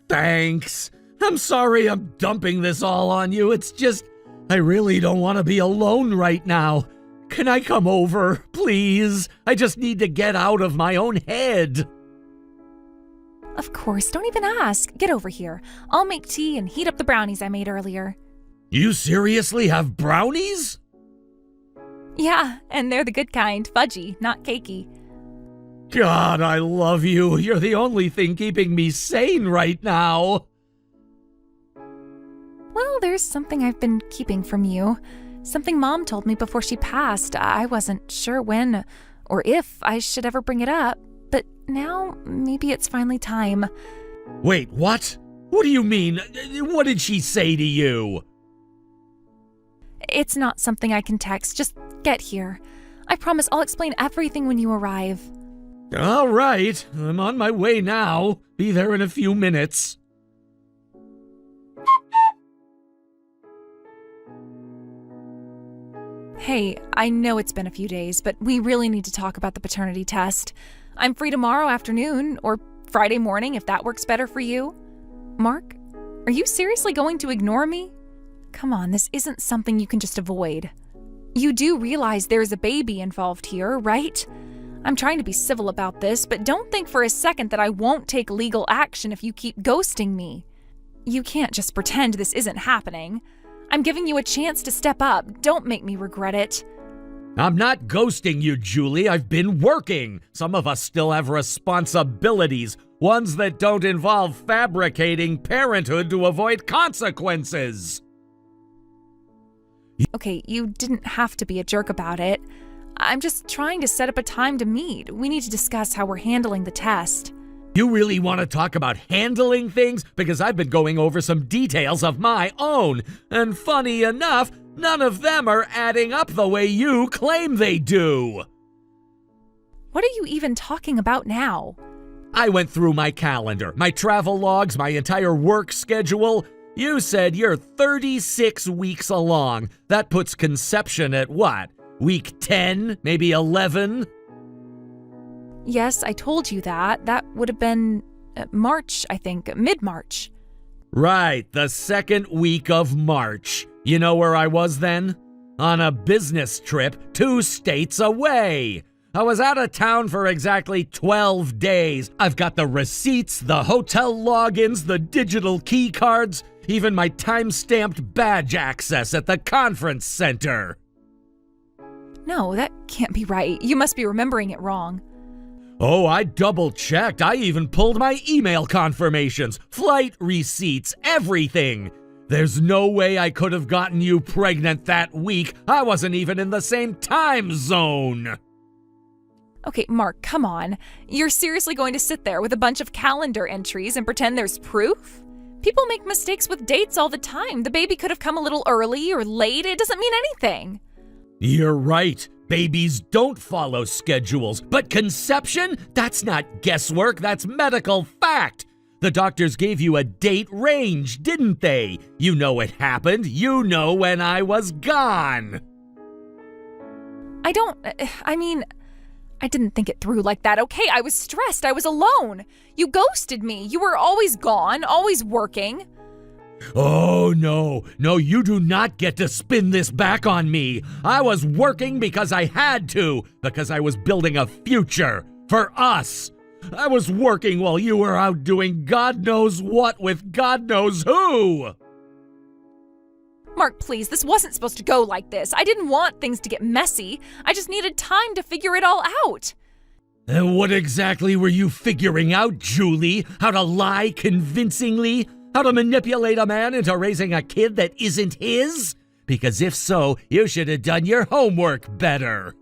Thanks. I'm sorry I'm dumping this all on you. It's just, I really don't want to be alone right now. Can I come over, please? I just need to get out of my own head. Of course, don't even ask. Get over here. I'll make tea and heat up the brownies I made earlier. You seriously have brownies? Yeah, and they're the good kind, fudgy, not cakey. God, I love you. You're the only thing keeping me sane right now. Well, there's something I've been keeping from you. Something Mom told me before she passed. I wasn't sure when or if I should ever bring it up, but now maybe it's finally time. Wait, what? What do you mean? What did she say to you? It's not something I can text. Just get here. I promise I'll explain everything when you arrive. All right, I'm on my way now. Be there in a few minutes. Hey, I know it's been a few days, but we really need to talk about the paternity test. I'm free tomorrow afternoon, or Friday morning if that works better for you. Mark, are you seriously going to ignore me? Come on, this isn't something you can just avoid. You do realize there's a baby involved here, right? I'm trying to be civil about this, but don't think for a second that I won't take legal action if you keep ghosting me. You can't just pretend this isn't happening. I'm giving you a chance to step up. Don't make me regret it. I'm not ghosting you, Julie. I've been working. Some of us still have responsibilities, ones that don't involve fabricating parenthood to avoid consequences. Okay, you didn't have to be a jerk about it. I'm just trying to set up a time to meet. We need to discuss how we're handling the test. You really want to talk about handling things? Because I've been going over some details of my own. And funny enough, none of them are adding up the way you claim they do. What are you even talking about now? I went through my calendar, my travel logs, my entire work schedule. You said you're 36 weeks along. That puts conception at what? Week 10, maybe 11? Yes, I told you that. That would have been March, I think, mid-March. Right, the second week of March. You know where I was then? On a business trip 2 states away. I was out of town for exactly 12 days. I've got the receipts, the hotel logins, the digital key cards, even my time-stamped badge access at the conference center. No, that can't be right. You must be remembering it wrong. Oh, I double-checked. I even pulled my email confirmations, flight receipts, everything. There's no way I could have gotten you pregnant that week. I wasn't even in the same time zone. Okay, Mark, come on. You're seriously going to sit there with a bunch of calendar entries and pretend there's proof? People make mistakes with dates all the time. The baby could have come a little early or late. It doesn't mean anything. You're right. Babies don't follow schedules. But conception? That's not guesswork. That's medical fact. The doctors gave you a date range, didn't they? You know it happened. You know when I was gone. I didn't think it through like that, okay? I was stressed. I was alone. You ghosted me. You were always gone, always working. Oh, no, you do not get to spin this back on me. I was working because I had to, because I was building a future for us. I was working while you were out doing God knows what with God knows who. Mark, please, this wasn't supposed to go like this. I didn't want things to get messy. I just needed time to figure it all out. And what exactly were you figuring out, Julie? How to lie convincingly? How to manipulate a man into raising a kid that isn't his? Because if so, you should have done your homework better.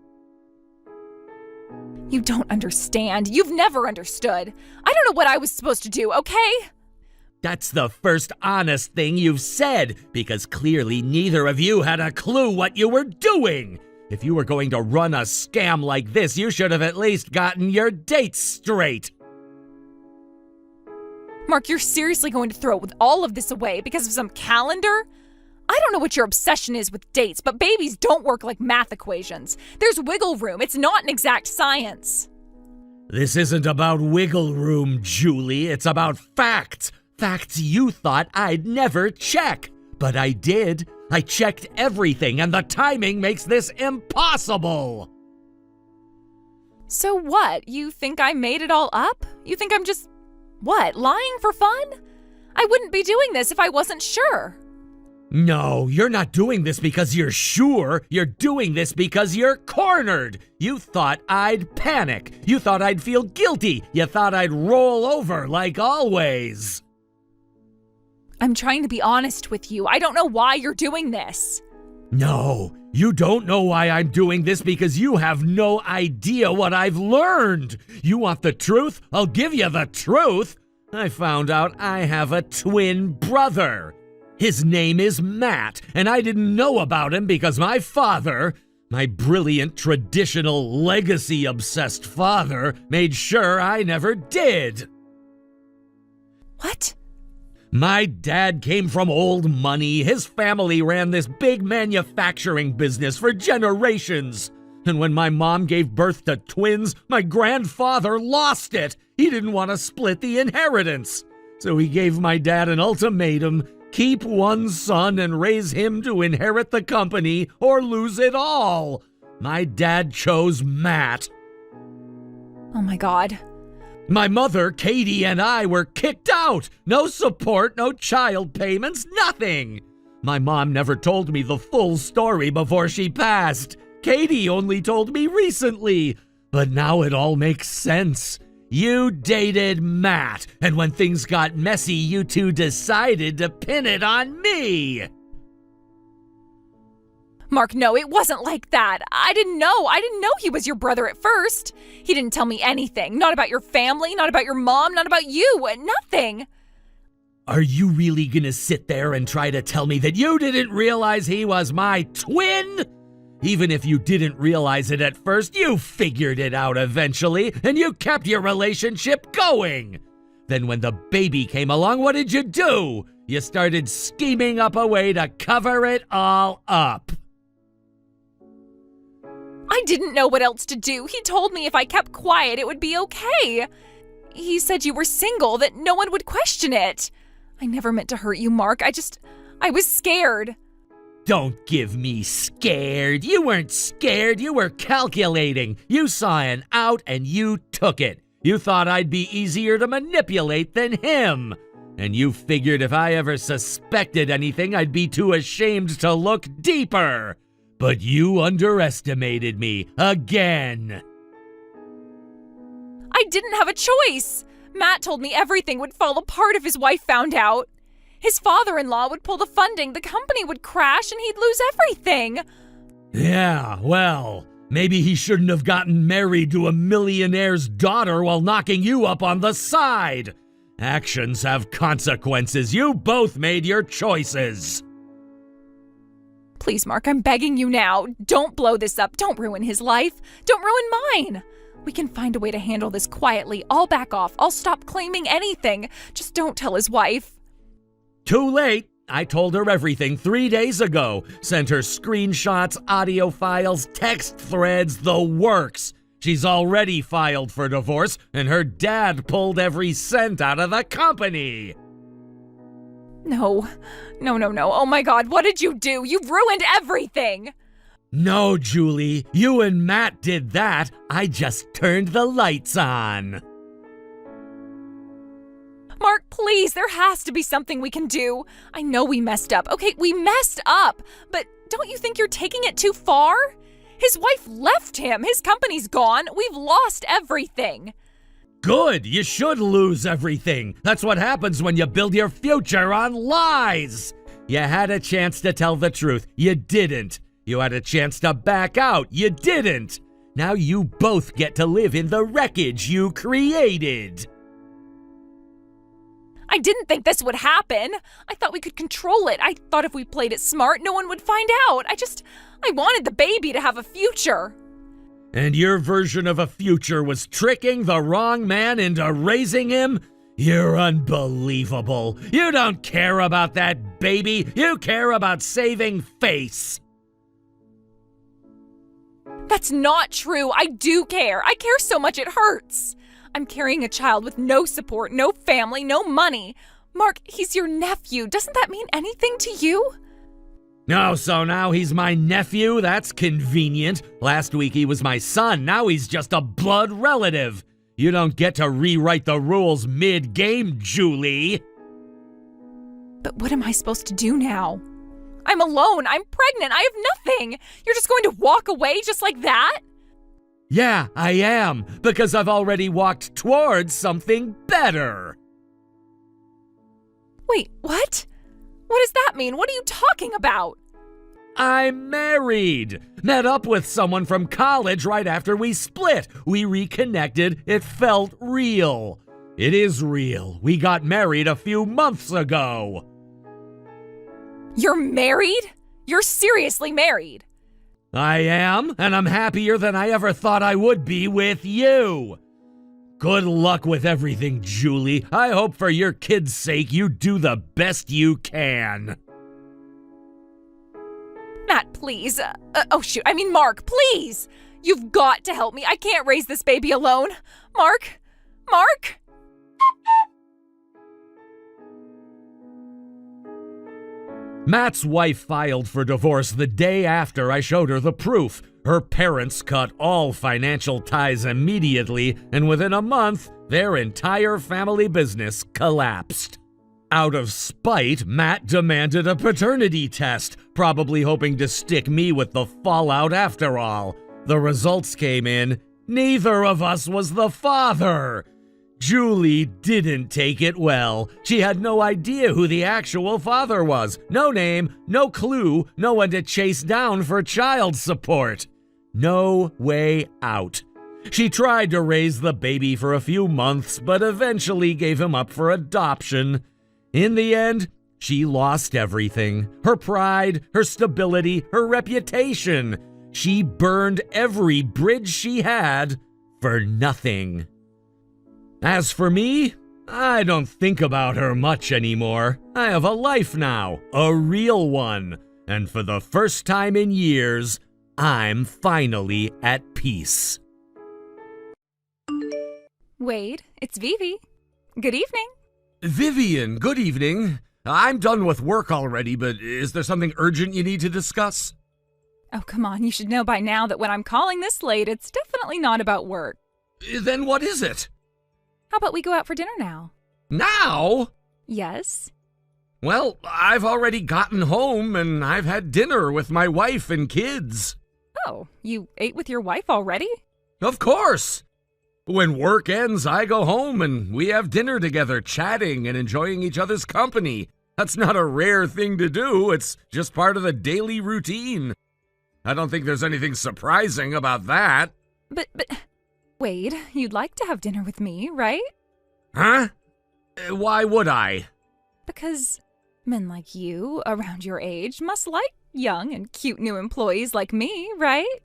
You don't understand. You've never understood. I don't know what I was supposed to do, okay? That's the first honest thing you've said, because clearly neither of you had a clue what you were doing. If you were going to run a scam like this, you should have at least gotten your dates straight. Mark, you're seriously going to throw all of this away because of some calendar? I don't know what your obsession is with dates, but babies don't work like math equations. There's wiggle room. It's not an exact science. This isn't about wiggle room, Julie. It's about facts. Facts you thought I'd never check. But I did. I checked everything, and the timing makes this impossible. So what? You think I made it all up? You think I'm just, lying for fun? I wouldn't be doing this if I wasn't sure. No, you're not doing this because you're sure. You're doing this because you're cornered. You thought I'd panic. You thought I'd feel guilty. You thought I'd roll over like always. I'm trying to be honest with you. I don't know why you're doing this. No, you don't know why I'm doing this because you have no idea what I've learned. You want the truth? I'll give you the truth. I found out I have a twin brother. His name is Matt, and I didn't know about him because my father, my brilliant, traditional, legacy-obsessed father, made sure I never did. What? My dad came from old money. His family ran this big manufacturing business for generations. And when my mom gave birth to twins, my grandfather lost it. He didn't want to split the inheritance. So he gave my dad an ultimatum: keep one son and raise him to inherit the company or lose it all. My dad chose Matt. Oh my God. My mother, Katie, and I were kicked out. No support, no child payments, nothing. My mom never told me the full story before she passed. Katie only told me recently. But now it all makes sense. You dated Matt, and when things got messy, you two decided to pin it on me. Mark, no, it wasn't like that. I didn't know he was your brother at first. He didn't tell me anything. Not about your family, not about your mom, not about you. Nothing. Are you really gonna sit there and try to tell me that you didn't realize he was my twin? Even if you didn't realize it at first, you figured it out eventually, and you kept your relationship going. Then when the baby came along, what did you do? You started scheming up a way to cover it all up. I didn't know what else to do. He told me if I kept quiet, it would be okay. He said you were single, that no one would question it. I never meant to hurt you, Mark. I was scared. Don't give me scared. You weren't scared. You were calculating. You saw an out and you took it. You thought I'd be easier to manipulate than him. And you figured if I ever suspected anything, I'd be too ashamed to look deeper. But you underestimated me again. I didn't have a choice. Matt told me everything would fall apart if his wife found out. His father-in-law would pull the funding, the company would crash, and he'd lose everything. Yeah, well, maybe he shouldn't have gotten married to a millionaire's daughter while knocking you up on the side. Actions have consequences. You both made your choices. Please, Mark, I'm begging you now. Don't blow this up. Don't ruin his life. Don't ruin mine. We can find a way to handle this quietly. I'll back off. I'll stop claiming anything. Just don't tell his wife. Too late. I told her everything 3 days ago. Sent her screenshots, audio files, text threads, the works. She's already filed for divorce, and her dad pulled every cent out of the company. No. Oh my God, what did you do? You've ruined everything. No, Julie, you and Matt did that. I just turned the lights on. Mark, please, there has to be something we can do. I know we messed up. Okay, we messed up. But don't you think you're taking it too far? His wife left him. His company's gone. We've lost everything. Good. You should lose everything. That's what happens when you build your future on lies. You had a chance to tell the truth. You didn't. You had a chance to back out. You didn't. Now you both get to live in the wreckage you created. I didn't think this would happen. I thought we could control it. I thought if we played it smart, no one would find out. I wanted the baby to have a future. And your version of a future was tricking the wrong man into raising him? You're unbelievable. You don't care about that baby. You care about saving face. That's not true. I do care. I care so much it hurts. I'm carrying a child with no support, no family, no money. Mark, he's your nephew. Doesn't that mean anything to you? No, so now he's my nephew? That's convenient. Last week he was my son. Now he's just a blood relative. You don't get to rewrite the rules mid-game, Julie. But what am I supposed to do now? I'm alone. I'm pregnant. I have nothing. You're just going to walk away just like that? Yeah, I am, because I've already walked towards something better. Wait, what? What does that mean? What are you talking about? I'm married. Met up with someone from college right after we split. We reconnected. It felt real. It is real. We got married a few months ago. You're married? You're seriously married? I am, and I'm happier than I ever thought I would be with you. Good luck with everything, Julie. I hope for your kid's sake you do the best you can. Matt, please. Mark, please. You've got to help me. I can't raise this baby alone. Mark? Matt's wife filed for divorce the day after I showed her the proof. Her parents cut all financial ties immediately, and within a month, their entire family business collapsed. Out of spite, Matt demanded a paternity test, probably hoping to stick me with the fallout after all. The results came in. Neither of us was the father. Julie didn't take it well. She had no idea who the actual father was. No name, no clue, no one to chase down for child support. No way out. She tried to raise the baby for a few months, but eventually gave him up for adoption. In the end, she lost everything. Her pride, her stability, her reputation. She burned every bridge she had for nothing. As for me, I don't think about her much anymore. I have a life now, a real one. And for the first time in years, I'm finally at peace. Wade, it's Vivi. Good evening. Vivian, good evening. I'm done with work already, but is there something urgent you need to discuss? Oh, come on, you should know by now that when I'm calling this late, it's definitely not about work. Then what is it? How about we go out for dinner now? Now? Yes? Well, I've already gotten home and I've had dinner with my wife and kids. Oh, you ate with your wife already? Of course. When work ends, I go home and we have dinner together, chatting and enjoying each other's company. That's not a rare thing to do. It's just part of the daily routine. I don't think there's anything surprising about that. But, Wade, you'd like to have dinner with me, right? Huh? Why would I? Because men like you, around your age, must like young and cute new employees like me, right?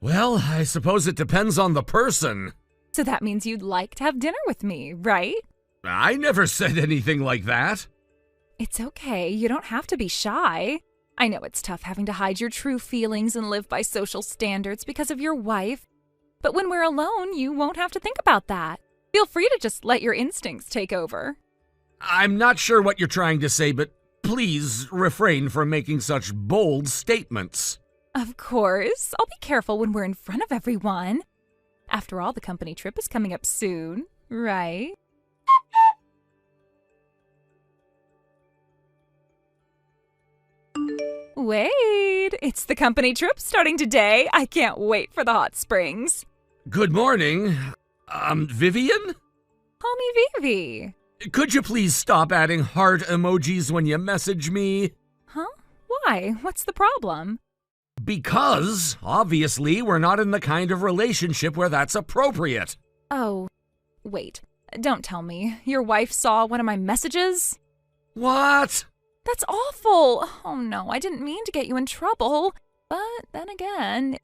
Well, I suppose it depends on the person. So that means you'd like to have dinner with me, right? I never said anything like that. It's okay. You don't have to be shy. I know it's tough having to hide your true feelings and live by social standards because of your wife. But when we're alone, you won't have to think about that. Feel free to just let your instincts take over. I'm not sure what you're trying to say, but please refrain from making such bold statements. Of course. I'll be careful when we're in front of everyone. After all, the company trip is coming up soon, right? Wade, it's the company trip starting today. I can't wait for the hot springs. Good morning. Vivian? Call me Vivi. Could you please stop adding heart emojis when you message me? Huh? Why? What's the problem? Because, obviously, we're not in the kind of relationship where that's appropriate. Oh, wait. Don't tell me. Your wife saw one of my messages? What? That's awful. Oh no, I didn't mean to get you in trouble. But then again,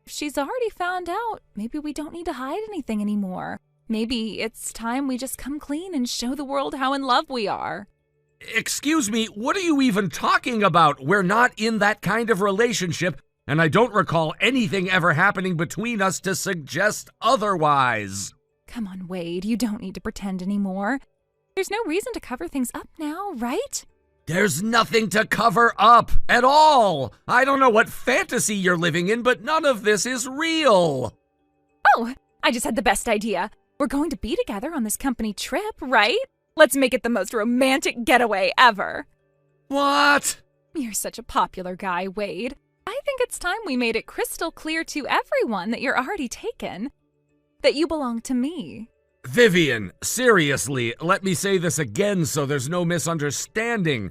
if she's already found out, maybe we don't need to hide anything anymore. Maybe it's time we just come clean and show the world how in love we are. Excuse me, what are you even talking about? We're not in that kind of relationship, and I don't recall anything ever happening between us to suggest otherwise. Come on, Wade, you don't need to pretend anymore. There's no reason to cover things up now, right? There's nothing to cover up at all. I don't know what fantasy you're living in, but none of this is real. Oh, I just had the best idea. We're going to be together on this company trip, right? Let's make it the most romantic getaway ever. What? You're such a popular guy, Wade. I think it's time we made it crystal clear to everyone that you're already taken. That you belong to me. Vivian, seriously, let me say this again so there's no misunderstanding.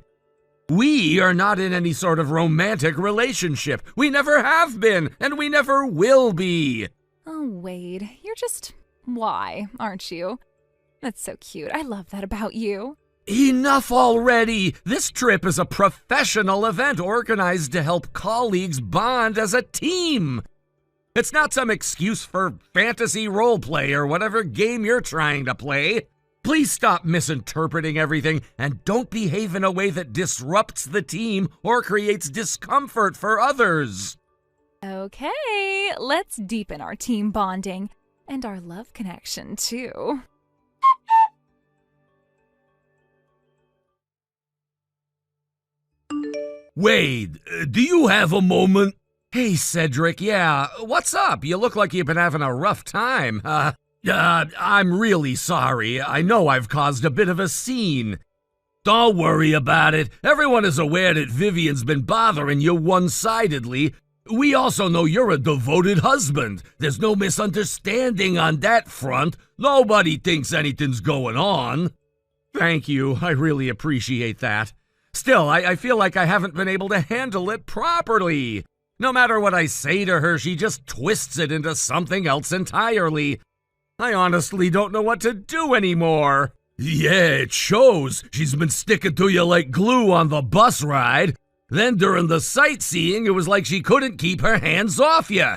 We are not in any sort of romantic relationship. We never have been, and we never will be. Oh, Wade, you're just why, aren't you? That's so cute. I love that about you. Enough already! This trip is a professional event organized to help colleagues bond as a team. It's not some excuse for fantasy roleplay or whatever game you're trying to play. Please stop misinterpreting everything and don't behave in a way that disrupts the team or creates discomfort for others. Okay, let's deepen our team bonding and our love connection, too. Wade, do you have a moment? Hey, Cedric, yeah, what's up? You look like you've been having a rough time. I'm really sorry. I know I've caused a bit of a scene. Don't worry about it. Everyone is aware that Vivian's been bothering you one-sidedly. We also know you're a devoted husband. There's no misunderstanding on that front. Nobody thinks anything's going on. Thank you. I really appreciate that. Still, I feel like I haven't been able to handle it properly. No matter what I say to her, she just twists it into something else entirely. I honestly don't know what to do anymore. Yeah, it shows. She's been sticking to you like glue on the bus ride. Then during the sightseeing, it was like she couldn't keep her hands off you.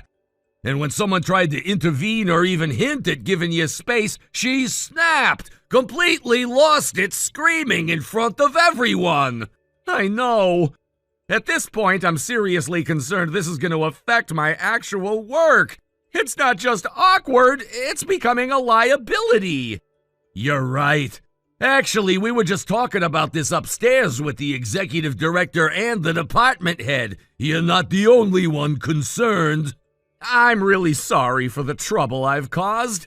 And when someone tried to intervene or even hint at giving you space, she snapped, completely lost it, screaming in front of everyone. I know. At this point, I'm seriously concerned this is going to affect my actual work. It's not just awkward, it's becoming a liability. You're right. Actually, we were just talking about this upstairs with the executive director and the department head. You're not the only one concerned. I'm really sorry for the trouble I've caused.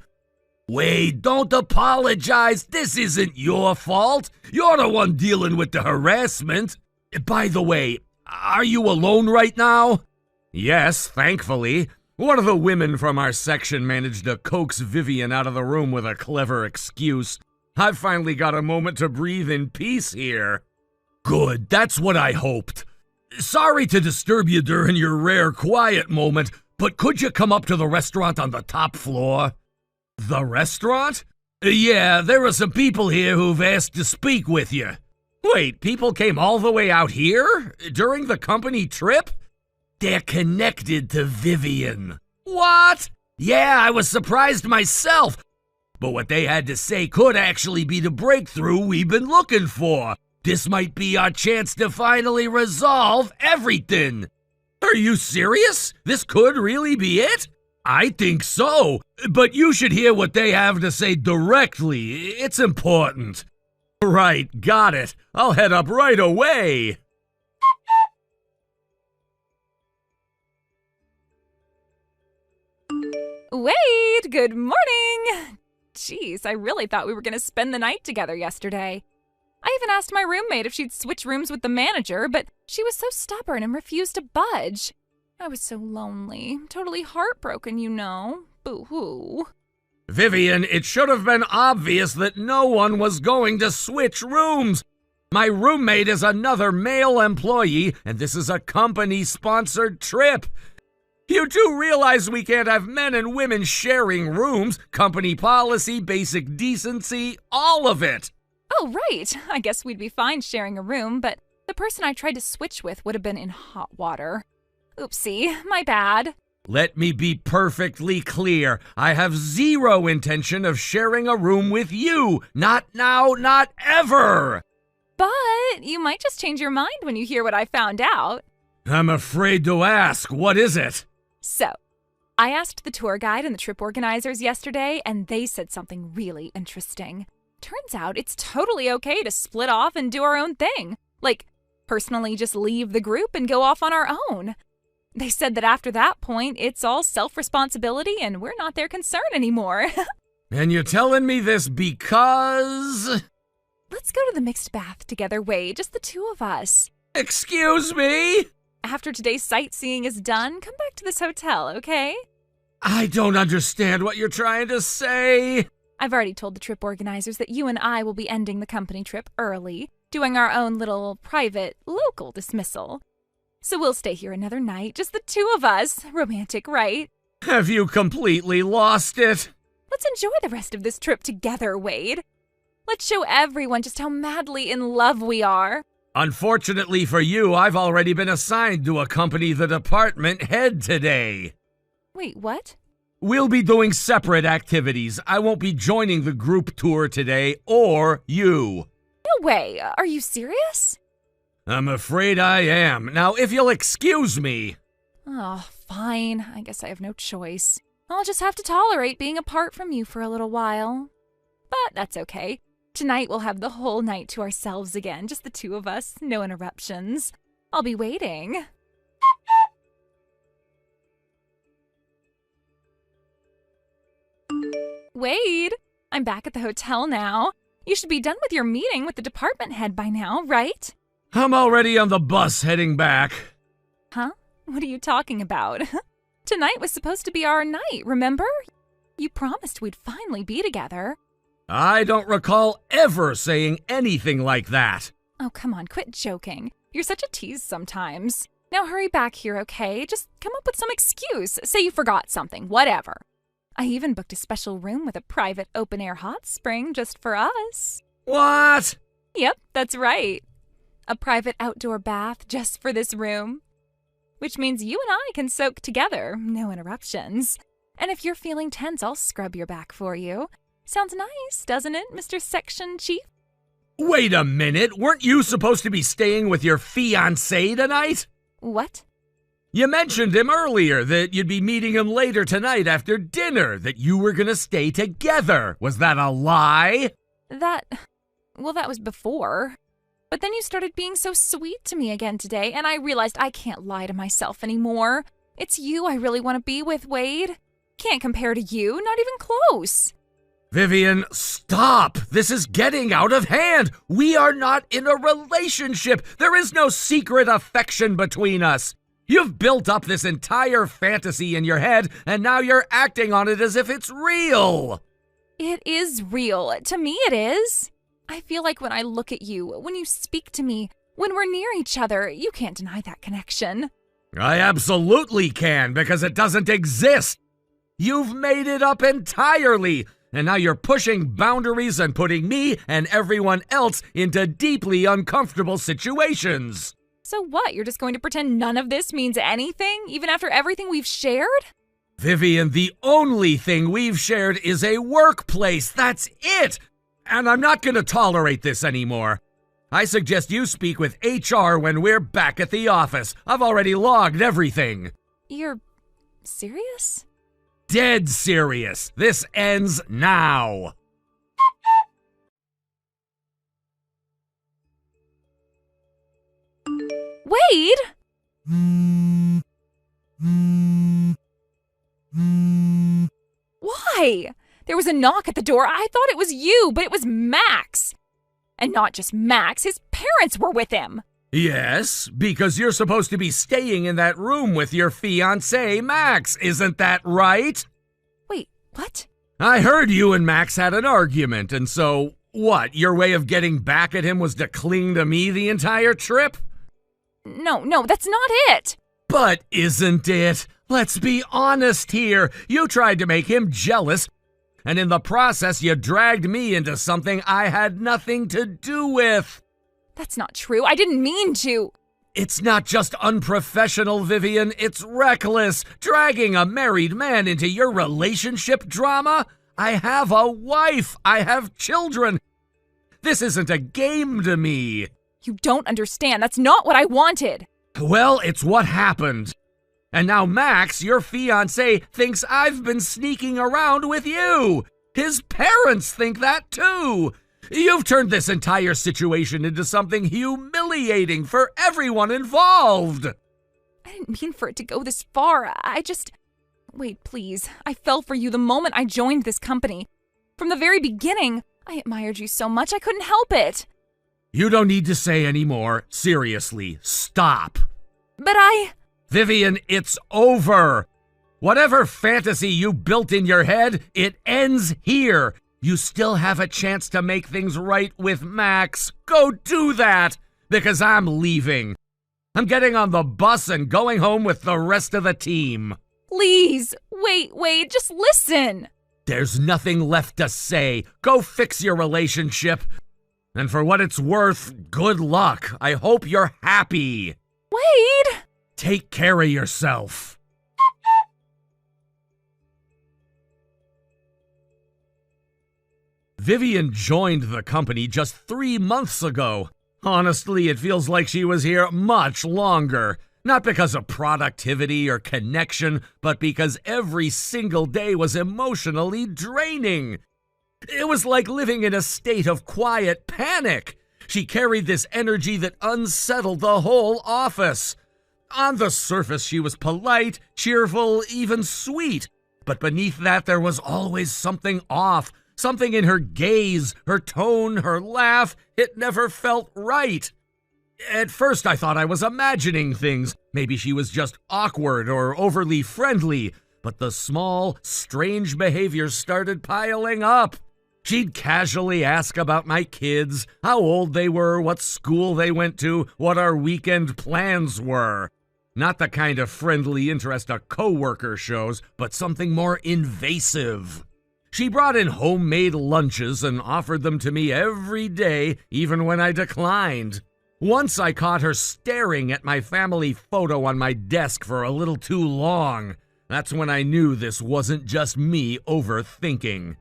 Wade, don't apologize. This isn't your fault. You're the one dealing with the harassment. By the way, are you alone right now? Yes, thankfully. One of the women from our section managed to coax Vivian out of the room with a clever excuse. I've finally got a moment to breathe in peace here. Good, that's what I hoped. Sorry to disturb you during your rare quiet moment, but could you come up to the restaurant on the top floor? The restaurant? Yeah, there are some people here who've asked to speak with you. Wait, people came all the way out here? During the company trip? They're connected to Vivian. What? Yeah, I was surprised myself. But what they had to say could actually be the breakthrough we've been looking for. This might be our chance to finally resolve everything. Are you serious? This could really be it? I think so, but you should hear what they have to say directly. It's important. Right, got it. I'll head up right away. Wade, good morning! Jeez, I really thought we were going to spend the night together yesterday. I even asked my roommate if she'd switch rooms with the manager, but she was so stubborn and refused to budge. I was so lonely, totally heartbroken, you know. Boo-hoo. Vivian, it should have been obvious that no one was going to switch rooms. My roommate is another male employee, and this is a company-sponsored trip. You do realize we can't have men and women sharing rooms, company policy, basic decency, all of it. Oh, right. I guess we'd be fine sharing a room, but the person I tried to switch with would have been in hot water. Oopsie, my bad. Let me be perfectly clear. I have zero intention of sharing a room with you. Not now, not ever. But you might just change your mind when you hear what I found out. I'm afraid to ask. What is it? So, I asked the tour guide and the trip organizers yesterday, and they said something really interesting. Turns out it's totally okay to split off and do our own thing. Like, personally just leave the group and go off on our own. They said that after that point, it's all self-responsibility and we're not their concern anymore. And you're telling me this because... Let's go to the mixed bath together, Wade, just the two of us. Excuse me? After today's sightseeing is done, come back to this hotel, okay? I don't understand what you're trying to say. I've already told the trip organizers that you and I will be ending the company trip early, doing our own little private, local dismissal. So we'll stay here another night, just the two of us. Romantic, right? Have you completely lost it? Let's enjoy the rest of this trip together, Wade. Let's show everyone just how madly in love we are. Unfortunately for you, I've already been assigned to accompany the department head today. Wait, what? We'll be doing separate activities. I won't be joining the group tour today, or you. No way. Are you serious? I'm afraid I am. Now, if you'll excuse me. Oh, fine. I guess I have no choice. I'll just have to tolerate being apart from you for a little while. But that's okay. Tonight we'll have the whole night to ourselves again, just the two of us, no interruptions. I'll be waiting. Wade, I'm back at the hotel now. You should be done with your meeting with the department head by now, right? I'm already on the bus heading back. Huh? What are you talking about? Tonight was supposed to be our night, remember? You promised we'd finally be together. I don't recall ever saying anything like that. Oh, come on, quit joking. You're such a tease sometimes. Now hurry back here, okay? Just come up with some excuse. Say you forgot something, whatever. I even booked a special room with a private open-air hot spring just for us. What? Yep, that's right. A private outdoor bath just for this room. Which means you and I can soak together, no interruptions. And if you're feeling tense, I'll scrub your back for you. Sounds nice, doesn't it, Mr. Section Chief? Wait a minute, weren't you supposed to be staying with your fiancé tonight? What? You mentioned him earlier, that you'd be meeting him later tonight after dinner, that you were gonna stay together. Was that a lie? That Well, that was before. But then you started being so sweet to me again today, and I realized I can't lie to myself anymore. It's you I really want to be with, Wade. Can't compare to you, not even close. Vivian, stop! This is getting out of hand! We are not in a relationship! There is no secret affection between us! You've built up this entire fantasy in your head, and now you're acting on it as if it's real! It is real. To me, it is. I feel like when I look at you, when you speak to me, when we're near each other, you can't deny that connection. I absolutely can, because it doesn't exist! You've made it up entirely! And now you're pushing boundaries and putting me and everyone else into deeply uncomfortable situations. So what, you're just going to pretend none of this means anything, even after everything we've shared? Vivian, the only thing we've shared is a workplace. That's it! And I'm not going to tolerate this anymore. I suggest you speak with HR when we're back at the office. I've already logged everything. You're serious? Dead serious. This ends now. Wade! Why? There was a knock at the door. I thought it was you, but it was Max. And not just Max, his parents were with him. Yes, because you're supposed to be staying in that room with your fiancé, Max. Isn't that right? Wait, what? I heard you and Max had an argument, and so, what, your way of getting back at him was to cling to me the entire trip? No, that's not it. But isn't it? Let's be honest here. You tried to make him jealous, and in the process you dragged me into something I had nothing to do with. That's not true. I didn't mean to. It's not just unprofessional, Vivian. It's reckless. Dragging a married man into your relationship drama? I have a wife. I have children. This isn't a game to me. You don't understand. That's not what I wanted. Well, it's what happened. And now Max, your fiancé, thinks I've been sneaking around with you. His parents think that too. You've turned this entire situation into something humiliating for everyone involved. I didn't mean for it to go this far. Wait, please. I fell for you the moment I joined this company. From the very beginning, I admired you so much I couldn't help it. You don't need to say any more. Seriously, stop. But Vivian, it's over. Whatever fantasy you built in your head, it ends here. You still have a chance to make things right with Max. Go do that, because I'm leaving. I'm getting on the bus and going home with the rest of the team. Please, wait, just listen. There's nothing left to say. Go fix your relationship. And for what it's worth, good luck. I hope you're happy. Wade! Take care of yourself. Vivian joined the company just 3 months ago. Honestly, it feels like she was here much longer. Not because of productivity or connection, but because every single day was emotionally draining. It was like living in a state of quiet panic. She carried this energy that unsettled the whole office. On the surface, she was polite, cheerful, even sweet. But beneath that, there was always something off. Something in her gaze, her tone, her laugh. It never felt right. At first, I thought I was imagining things. Maybe she was just awkward or overly friendly. But the small, strange behaviors started piling up. She'd casually ask about my kids, how old they were, what school they went to, what our weekend plans were. Not the kind of friendly interest a coworker shows, but something more invasive. She brought in homemade lunches and offered them to me every day, even when I declined. Once I caught her staring at my family photo on my desk for a little too long. That's when I knew this wasn't just me overthinking.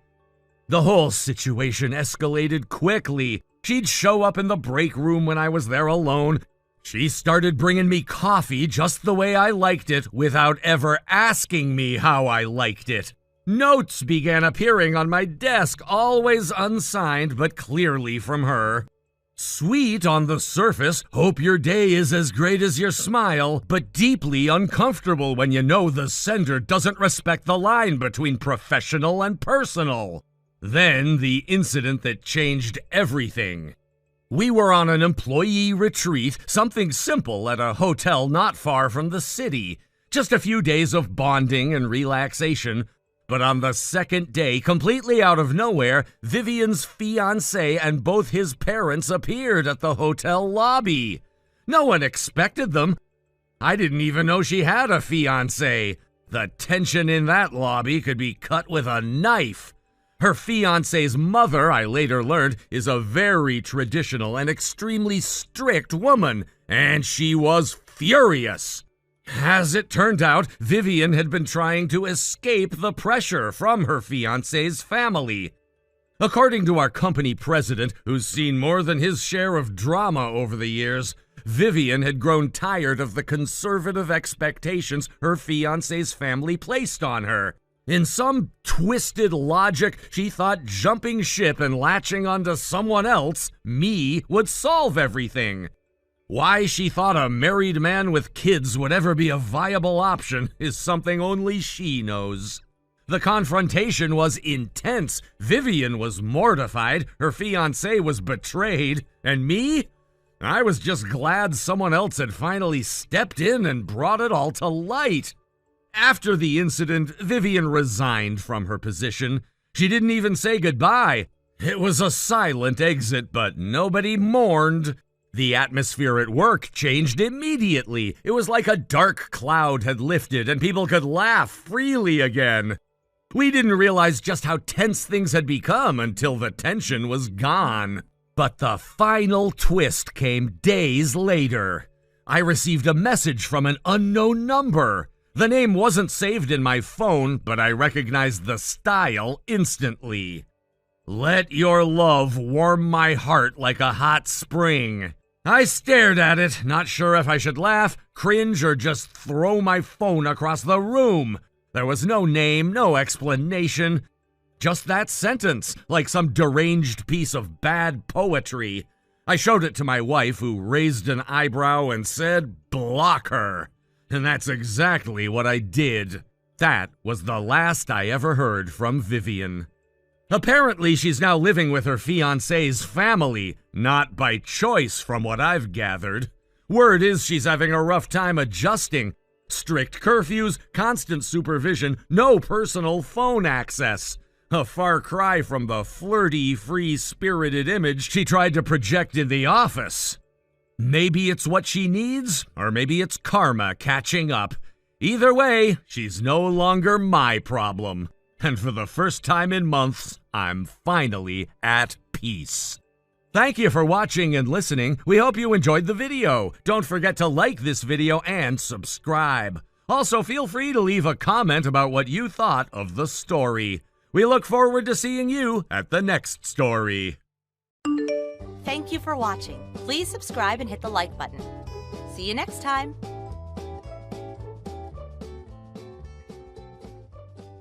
The whole situation escalated quickly. She'd show up in the break room when I was there alone. She started bringing me coffee just the way I liked it without ever asking me how I liked it. Notes began appearing on my desk, always unsigned, but clearly from her. Sweet on the surface, hope your day is as great as your smile, but deeply uncomfortable when you know the sender doesn't respect the line between professional and personal. Then the incident that changed everything. We were on an employee retreat, something simple at a hotel not far from the city. Just a few days of bonding and relaxation. But on the second day, completely out of nowhere, Vivian's fiancé and both his parents appeared at the hotel lobby. No one expected them. I didn't even know she had a fiancé. The tension in that lobby could be cut with a knife. Her fiancé's mother, I later learned, is a very traditional and extremely strict woman, and she was furious. As it turned out, Vivian had been trying to escape the pressure from her fiancé's family. According to our company president, who's seen more than his share of drama over the years, Vivian had grown tired of the conservative expectations her fiancé's family placed on her. In some twisted logic, she thought jumping ship and latching onto someone else, me, would solve everything. Why she thought a married man with kids would ever be a viable option is something only she knows. The confrontation was intense. Vivian was mortified, her fiancé was betrayed, and me? I was just glad someone else had finally stepped in and brought it all to light. After the incident, Vivian resigned from her position. She didn't even say goodbye. It was a silent exit, but nobody mourned. The atmosphere at work changed immediately. It was like a dark cloud had lifted and people could laugh freely again. We didn't realize just how tense things had become until the tension was gone. But the final twist came days later. I received a message from an unknown number. The name wasn't saved in my phone, but I recognized the style instantly. Let your love warm my heart like a hot spring. I stared at it, not sure if I should laugh, cringe, or just throw my phone across the room. There was no name, no explanation. Just that sentence, like some deranged piece of bad poetry. I showed it to my wife, who raised an eyebrow and said, "Block her." And that's exactly what I did. That was the last I ever heard from Vivian. Apparently, she's now living with her fiancé's family, not by choice from what I've gathered. Word is she's having a rough time adjusting. Strict curfews, constant supervision, no personal phone access. A far cry from the flirty, free-spirited image she tried to project in the office. Maybe it's what she needs, or maybe it's karma catching up. Either way, she's no longer my problem. And for the first time in months, I'm finally at peace. Thank you for watching and listening. We hope you enjoyed the video. Don't forget to like this video and subscribe. Also, feel free to leave a comment about what you thought of the story. We look forward to seeing you at the next story. Thank you for watching. Please subscribe and hit the like button. See you next time.